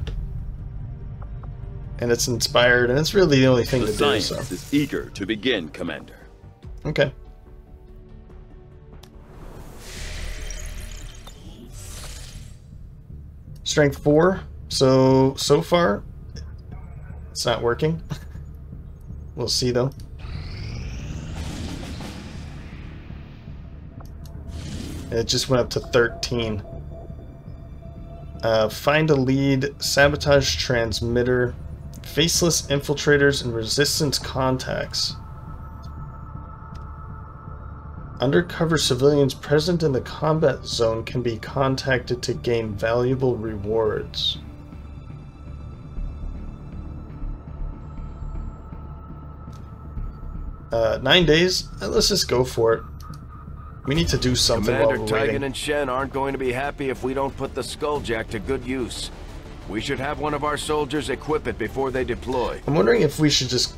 And it's inspired, and it's really the only thing to do. The science is eager to begin, Commander. Okay. Strength 4. So far, it's not working. We'll see, though. It just went up to 13. Find a lead, sabotage transmitter, faceless infiltrators, and resistance contacts. Undercover civilians present in the combat zone can be contacted to gain valuable rewards. Uh, 9 days? Let's just go for it. We need to do something Commander while we're waiting. Tigan and Shen aren't going to be happy if we don't put the Skulljack to good use. We should have one of our soldiers equip it before they deploy. I'm wondering if we should just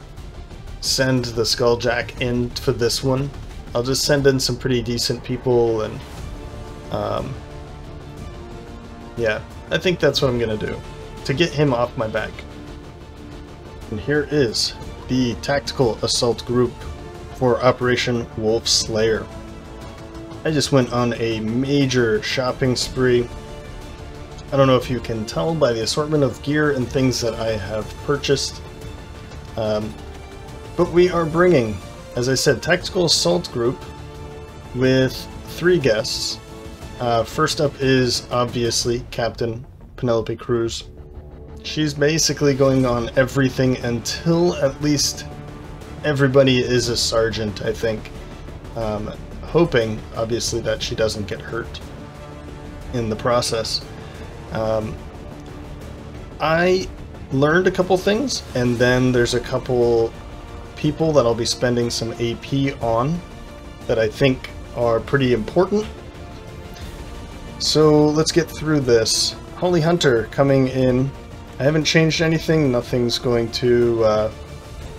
send the Skulljack in for this one. I'll just send in some pretty decent people and yeah, I think that's what I'm gonna do to get him off my back. And here is the tactical assault group for Operation Wolf Slayer. I just went on a major shopping spree. I don't know if you can tell by the assortment of gear and things that I have purchased. But we are bringing, as I said, Tactical Assault Group with 3 guests. First up is obviously Captain Penelope Cruz. She's basically going on everything until at least everybody is a sergeant, I think. Hoping, obviously, that she doesn't get hurt in the process. I learned a couple things, and then there's a couple people that I'll be spending some AP on that I think are pretty important. So let's get through this. Holly Hunter coming in. I haven't changed anything. Nothing's going to... I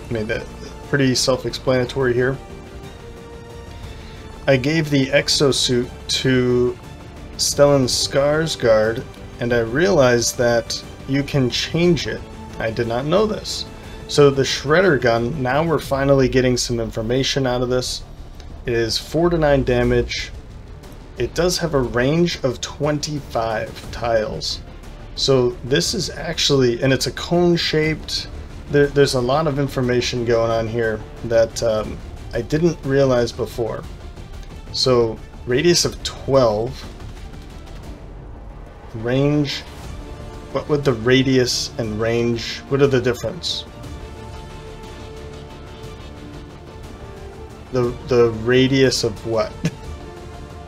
mean, that's pretty self-explanatory here. I gave the exosuit to Stellan Skarsgård, and I realized that you can change it. I did not know this. So the Shredder gun, now we're finally getting some information out of this. It is 4 to 9 damage. It does have a range of 25 tiles. So this is actually, and it's a cone-shaped, there's a lot of information going on here that I didn't realize before. So, radius of 12, range, what would the radius and range, what are the difference? The radius of what?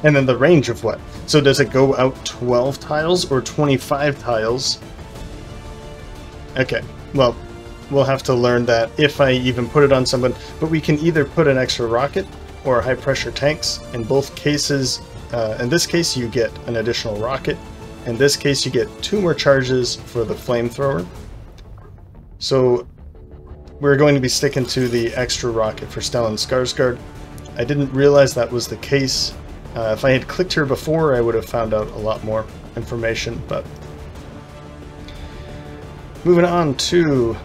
And then the range of what? So does it go out 12 tiles or 25 tiles? Okay, well, we'll have to learn that if I even put it on someone, but we can either put an extra rocket or high pressure tanks. In both cases, in this case you get an additional rocket. In this case you get 2 more charges for the flamethrower. So we're going to be sticking to the extra rocket for Stellan Skarsgård. I didn't realize that was the case. If I had clicked here before, I would have found out a lot more information, but... Moving on to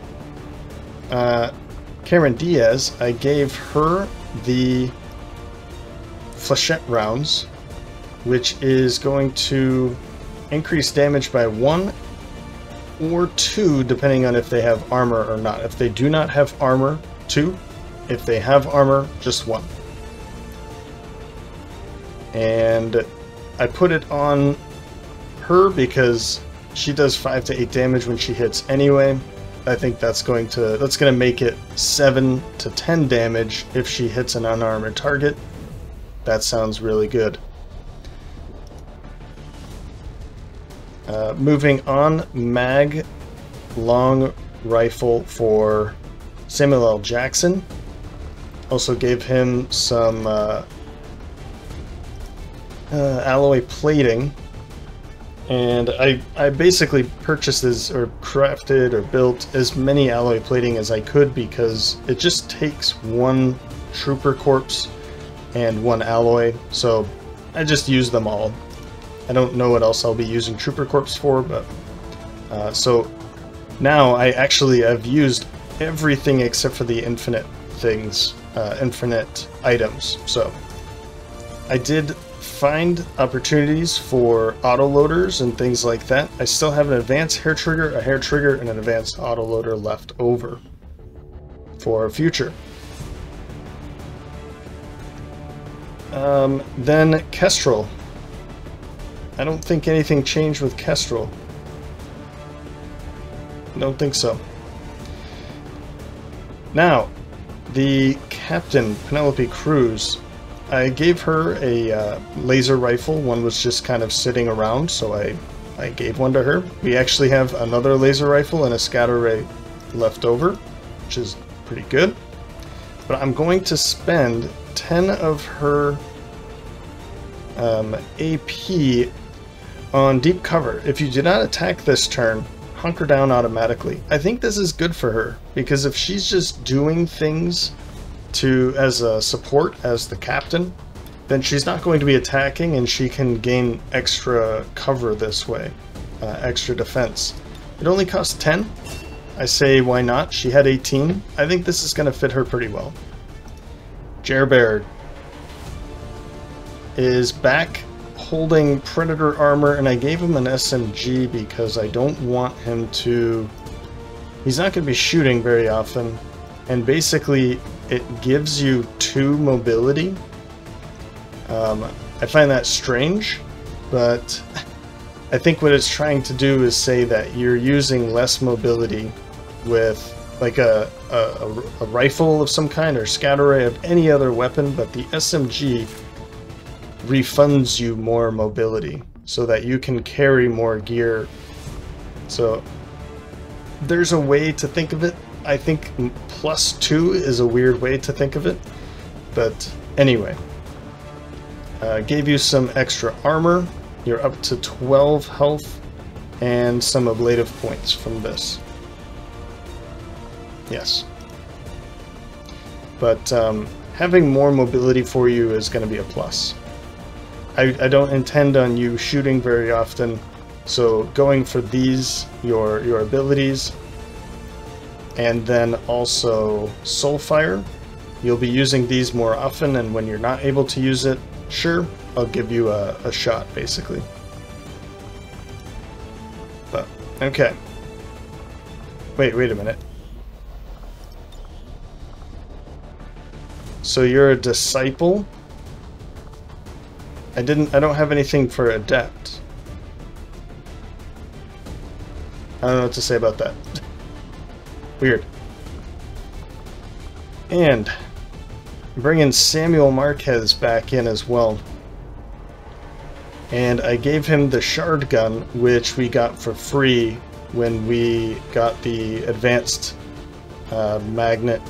Cameron Diaz, I gave her the flechette rounds, which is going to increase damage by 1 or 2 depending on if they have armor or not. If they do not have armor, 2. If they have armor, just 1. And I put it on her because she does 5 to 8 damage when she hits anyway. I think that's going to make it 7 to 10 damage if she hits an unarmored target. That sounds really good. Moving on, mag long rifle for Samuel L. Jackson. Also gave him some alloy plating, and I basically purchased this, or crafted or built as many alloy plating as I could, because it just takes one trooper corpse and one alloy, so I just use them all. I don't know what else I'll be using trooper corpse for, but so now I've used everything except for the infinite things, infinite items. So I did find opportunities for autoloaders and things like that. I still have an advanced hair trigger, a hair trigger, and an advanced autoloader left over for future. Then Kestrel. I don't think anything changed with Kestrel. Don't think so. Now, the captain, Penelope Cruz, I gave her a laser rifle. One was just kind of sitting around, so I gave one to her. We actually have another laser rifle and a scatter ray left over, which is pretty good. But I'm going to spend 10 of her AP on deep cover. If you do not attack this turn, hunker down automatically. I think this is good for her, because if she's just doing things as a support, as the captain, then she's not going to be attacking, and she can gain extra cover this way, extra defense. It only costs 10. I say why not? She had 18. I think this is going to fit her pretty well. Jerbeard is back holding Predator armor, and I gave him an SMG because I don't want him to... He's not going to be shooting very often, and basically it gives you 2 mobility. I find that strange, but I think what it's trying to do is say that you're using less mobility with like a rifle of some kind, or scatter ray of any other weapon, but the SMG refunds you more mobility so that you can carry more gear. So there's a way to think of it. I think +2 is a weird way to think of it, but anyway. Gave you some extra armor. You're up to 12 health and some ablative points from this. Yes. But having more mobility for you is going to be a plus. I don't intend on you shooting very often, so going for these, your abilities, and then also Soulfire, you'll be using these more often, and when you're not able to use it, sure, I'll give you a shot, basically. But, okay. Wait a minute. So you're a disciple? I don't have anything for adept. I don't know what to say about that. Weird. And bringing Samuel Marquez back in as well. And I gave him the shard gun, which we got for free when we got the advanced magnet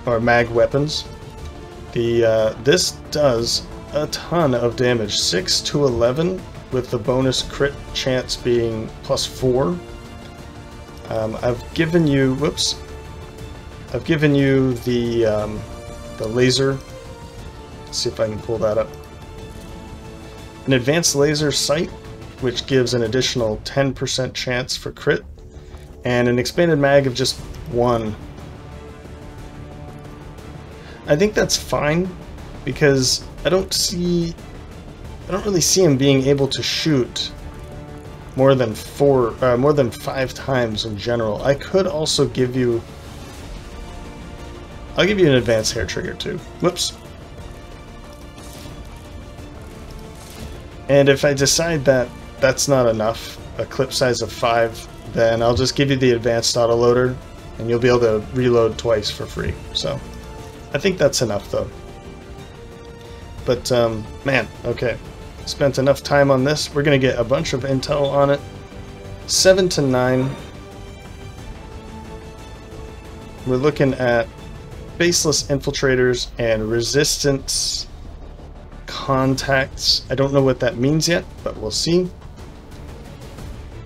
or mag weapons. This does a ton of damage, 6 to 11, with the bonus crit chance being +4. I've given you, I've given you the laser. Let's see if I can pull that up. An advanced laser sight, which gives an additional 10% chance for crit, and an expanded mag of just 1. I think that's fine, because I don't really see him being able to shoot more than 5 times in general. I could also give you... I'll give you an advanced hair trigger too. Whoops. And if I decide that that's not enough, a clip size of 5, then I'll just give you the advanced autoloader, and you'll be able to reload twice for free. So I think that's enough, though. But, man, okay. Spent enough time on this. We're going to get a bunch of intel on it. 7 to 9. We're looking at baseless infiltrators and resistance contacts. I don't know what that means yet, but we'll see.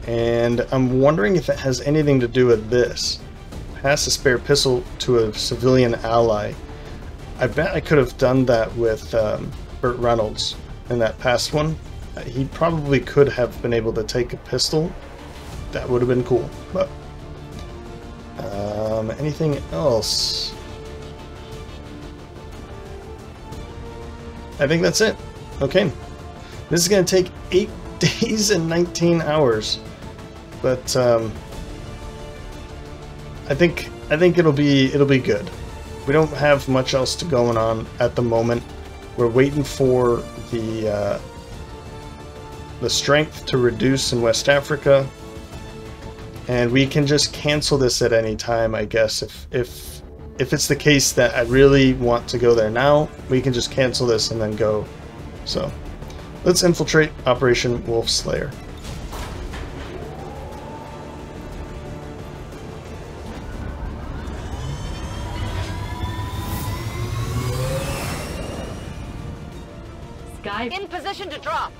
And I'm wondering if it has anything to do with this. Pass a spare pistol to a civilian ally. I bet I could have done that with Burt Reynolds in that past one. He probably could have been able to take a pistol. That would have been cool. But anything else? I think that's it. Okay. This is going to take 8 days and 19 hours. But I think it'll be good. We don't have much else to going on at the moment. We're waiting for the strength to reduce in West Africa, and we can just cancel this at any time, I guess. If it's the case that I really want to go there now, we can just cancel this and then go. So let's infiltrate Operation Wolf Slayer. In position to drop.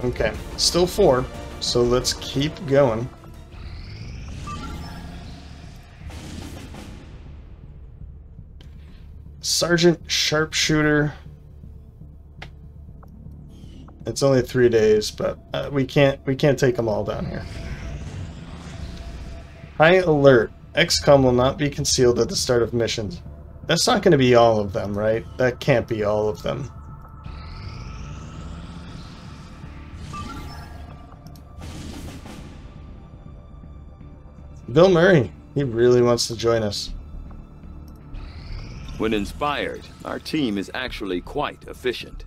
Okay, still 4, so let's keep going. Sergeant Sharpshooter. It's only 3 days, but we can't take them all down here. High alert. XCOM will not be concealed at the start of missions. That's not going to be all of them, right? That can't be all of them. Bill Murray, he really wants to join us. When inspired, our team is actually quite efficient.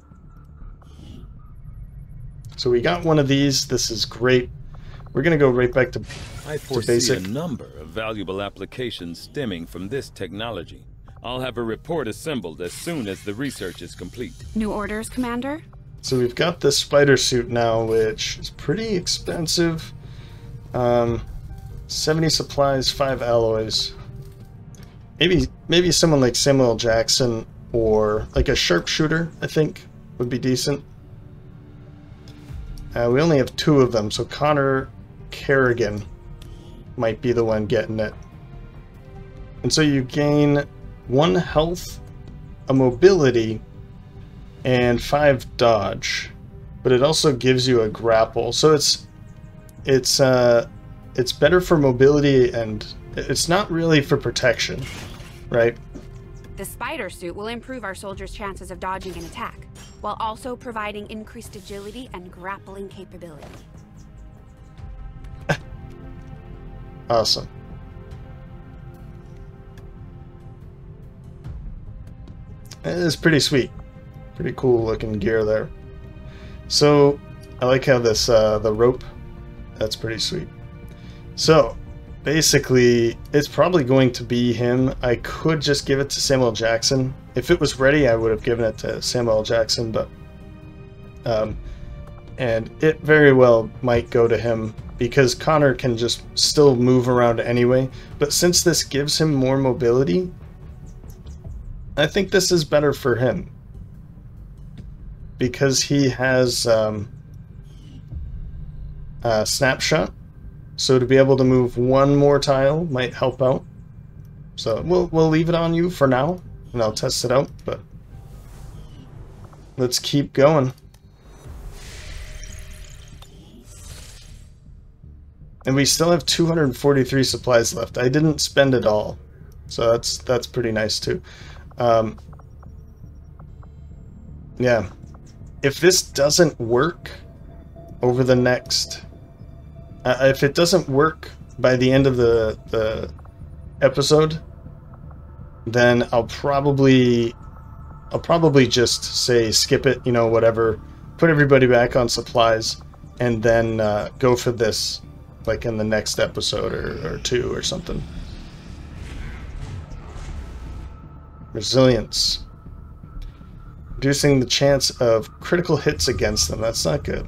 So we got one of these. This is great. We're going to go right back to I foresee basic. a number of valuable applications stemming from this technology. I'll have a report assembled as soon as the research is complete. New orders, Commander? So we've got this spider suit now, which is pretty expensive. 70 supplies, 5 alloys. Maybe someone like Samuel Jackson or like a sharpshooter, I think, would be decent. We only have 2 of them, so Connor Kerrigan might be the one getting it. And so you gain 1 health, a mobility, and 5 dodge. But it also gives you a grapple. So it's better for mobility, and it's not really for protection, right? The spider suit will improve our soldiers' chances of dodging an attack, while also providing increased agility and grappling capability. Awesome. It is pretty sweet. Pretty cool looking gear there. So, I like how this, the rope, that's pretty sweet. So, basically, it's probably going to be him. I could just give it to Samuel Jackson. If it was ready, I would have given it to Samuel Jackson, but... and it very well might go to him, because Connor can just still move around anyway. But since this gives him more mobility, I think this is better for him. Because he has snapshot. So to be able to move 1 more tile might help out. So we'll leave it on you for now, and I'll test it out, but let's keep going. And we still have 243 supplies left. I didn't spend it all, so that's pretty nice too. Yeah, if this doesn't work over the next... if it doesn't work by the end of the episode, then I'll probably just say skip it, you know, whatever. put everybody back on supplies, and then go for this, like in the next episode or two or something. Resilience. Reducing the chance of critical hits against them. That's not good.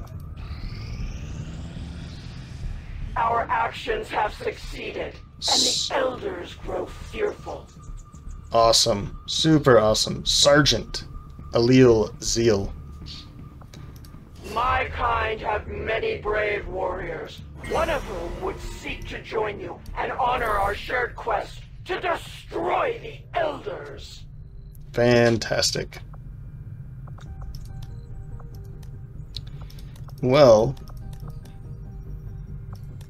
Our actions have succeeded, and the elders grow fearful. Awesome. Super awesome. Sergeant Allele Zeal. My kind have many brave warriors, one of whom would seek to join you and honor our shared quest to destroy the elders. Fantastic. Well,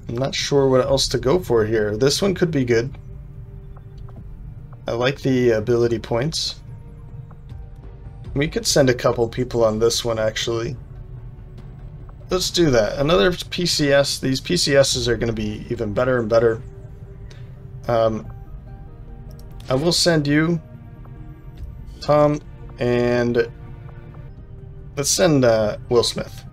I'm not sure what else to go for here. This one could be good. I like the ability points. We could send a couple people on this one, actually. Let's do that. Another PCS. These PCSs are going to be even better and better. I will send you, Tom, and let's send Will Smith.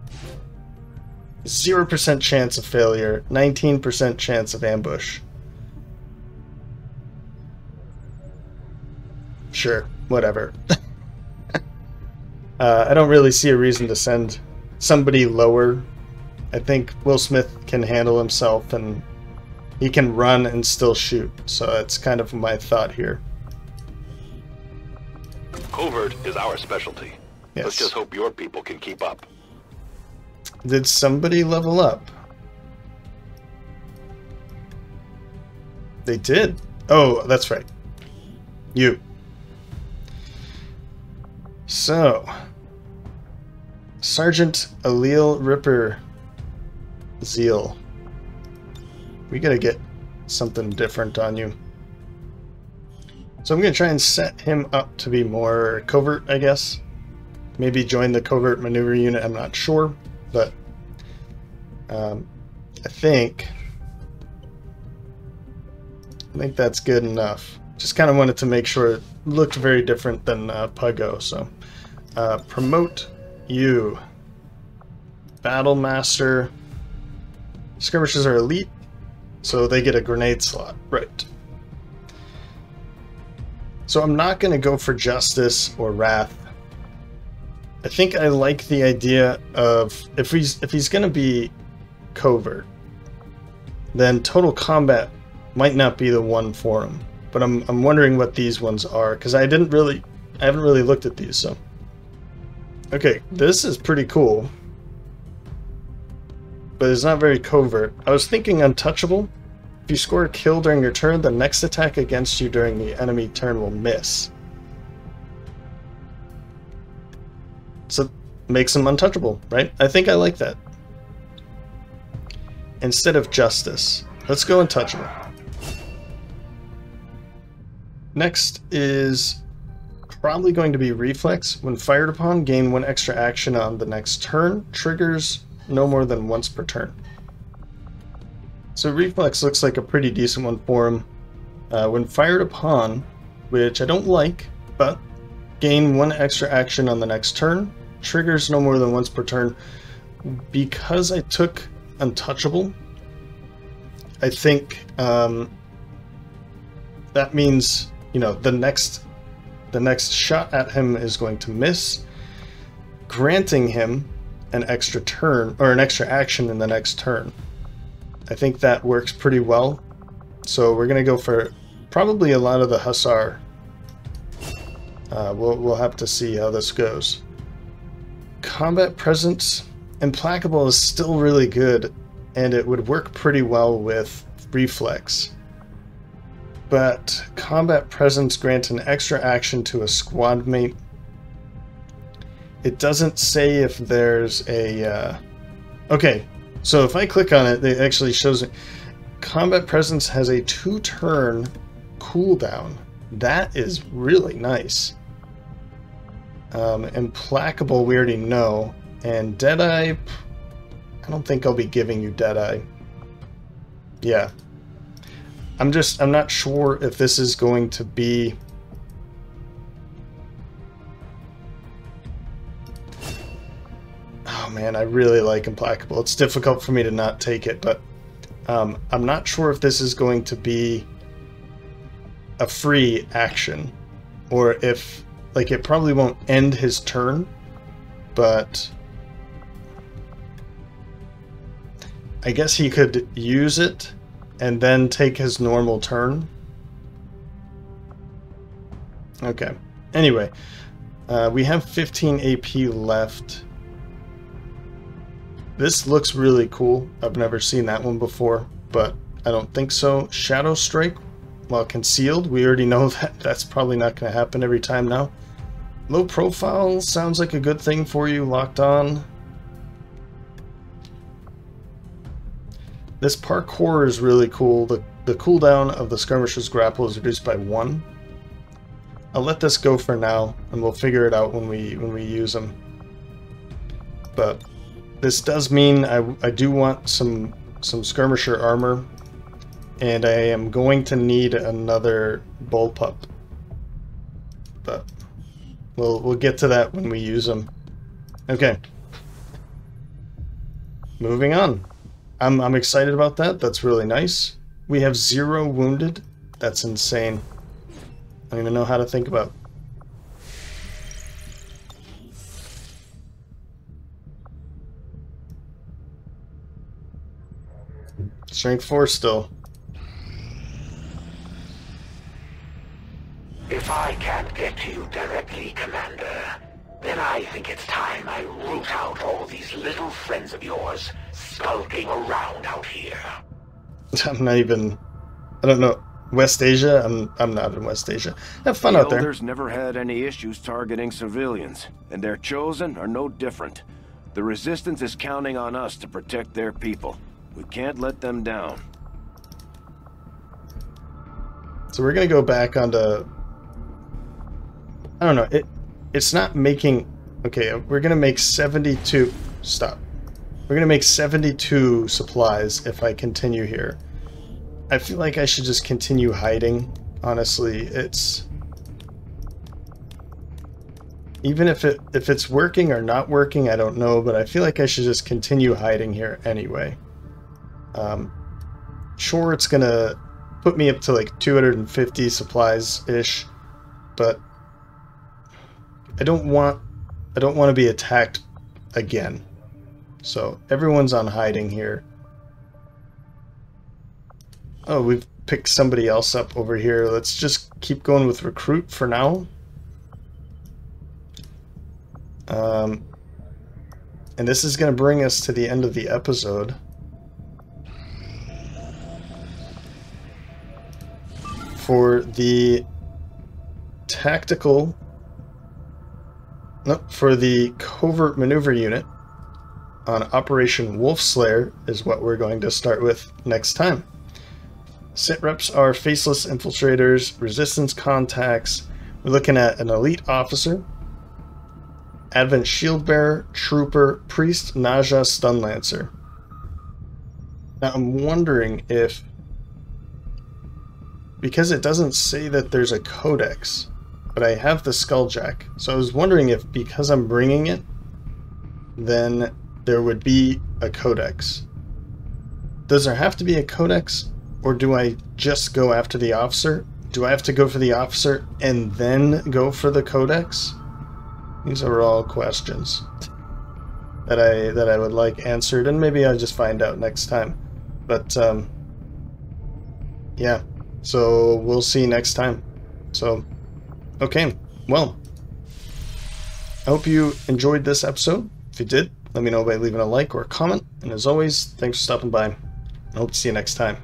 0% chance of failure, 19% chance of ambush. Sure, whatever. I don't really see a reason to send somebody lower. I think Will Smith can handle himself, and he can run and still shoot. So that's kind of my thought here. Covert is our specialty. Yes. Let's just hope your people can keep up. Did somebody level up? They did. Oh, that's right. You. So, Sergeant Allele Ripper Zeal. We gotta get something different on you. So I'm gonna try and set him up to be more covert, I guess. Maybe join the covert maneuver unit, I'm not sure. But I think that's good enough. Just kind of wanted to make sure it looked very different than Puggo. So promote you. Battle Master. Skirmishers are elite, so they get a grenade slot. Right. So I'm not going to go for Justice or Wrath. I think I like the idea of if he's going to be covert, then Total Combat might not be the one for him. But I'm wondering what these ones are, because I haven't really looked at these. So okay, this is pretty cool, but it's not very covert. I was thinking Untouchable. If you score a kill during your turn, the next attack against you during the enemy turn will miss. So makes him untouchable, right? I think I like that. Instead of Justice, let's go Untouchable. Next is probably going to be Reflex. When fired upon, gain 1 extra action on the next turn. Triggers no more than once per turn. So Reflex looks like a pretty decent one for him. When fired upon, which I don't like, but gain 1 extra action on the next turn. Triggers no more than once per turn. Because I took Untouchable, I think that means, you know, the next shot at him is going to miss, granting him an extra turn or an extra action in the next turn. I think that works pretty well. So we're gonna go for probably a lot of the Hussar. We'll have to see how this goes. Combat Presence. Implacable is still really good, and it would work pretty well with Reflex. But Combat Presence grants an extra action to a squad mate. It doesn't say if there's a... Okay, so if I click on it, it actually shows it. Combat Presence has a 2-turn cooldown. That is really nice. Implacable, we already know. And Deadeye, I don't think I'll be giving you Deadeye. Yeah. I'm not sure if this is going to be... and I really like Implacable. It's difficult for me to not take it, but I'm not sure if this is going to be a free action, or if, like, it probably won't end his turn, but I guess he could use it and then take his normal turn. Okay. Anyway, we have 15 AP left. This looks really cool. I've never seen that one before, but I don't think so. Shadow Strike while concealed. We already know that that's probably not going to happen every time now. Low profile sounds like a good thing for you. Locked on. This parkour is really cool. The cooldown of the skirmisher's grapple is reduced by 1. I'll let this go for now, and we'll figure it out when we use them. But this does mean I do want some skirmisher armor, and I am going to need another bullpup. But we'll get to that when we use them. Okay. Moving on. I'm excited about that. That's really nice. We have 0 wounded. That's insane. I don't even know how to think about. Strength 4 still. If I can't get to you directly, Commander, then I think it's time I root out all these little friends of yours skulking around out here. I'm not even... I don't know. West Asia? I'm not in West Asia. Have fun out there. The Elders never had any issues targeting civilians, and their Chosen are no different. The Resistance is counting on us to protect their people. We can't let them down. So we're gonna go back onto... I don't know. It's not making... Okay, we're gonna make 72... Stop. We're gonna make 72 supplies if I continue here. I feel like I should just continue hiding. Honestly, it's... Even if it's working or not working, I don't know, but I feel like I should just continue hiding here anyway. Sure, it's gonna put me up to like 250 supplies-ish, but I don't want to be attacked again. So everyone's on hiding here. Oh, we've picked somebody else up over here. Let's just keep going with recruit for now. And this is going to bring us to the end of the episode. For the tactical... Nope, for the covert maneuver unit on Operation Wolfslayer is what we're going to start with next time. Sit reps are faceless infiltrators, resistance contacts. We're looking at an elite officer, Advent shield bearer, trooper, priest, Naja, stun lancer. Now I'm wondering if, because it doesn't say that there's a codex, but I have the skulljack, so I was wondering if because I'm bringing it, then there would be a codex. Does there have to be a codex? Or do I just go after the officer? Do I have to go for the officer and then go for the codex? These are all questions that I would like answered, and maybe I'll just find out next time. But yeah, so we'll see next time. So okay, well, I hope you enjoyed this episode. If you did, let me know by leaving a like or a comment, and as always, thanks for stopping by. I hope to see you next time.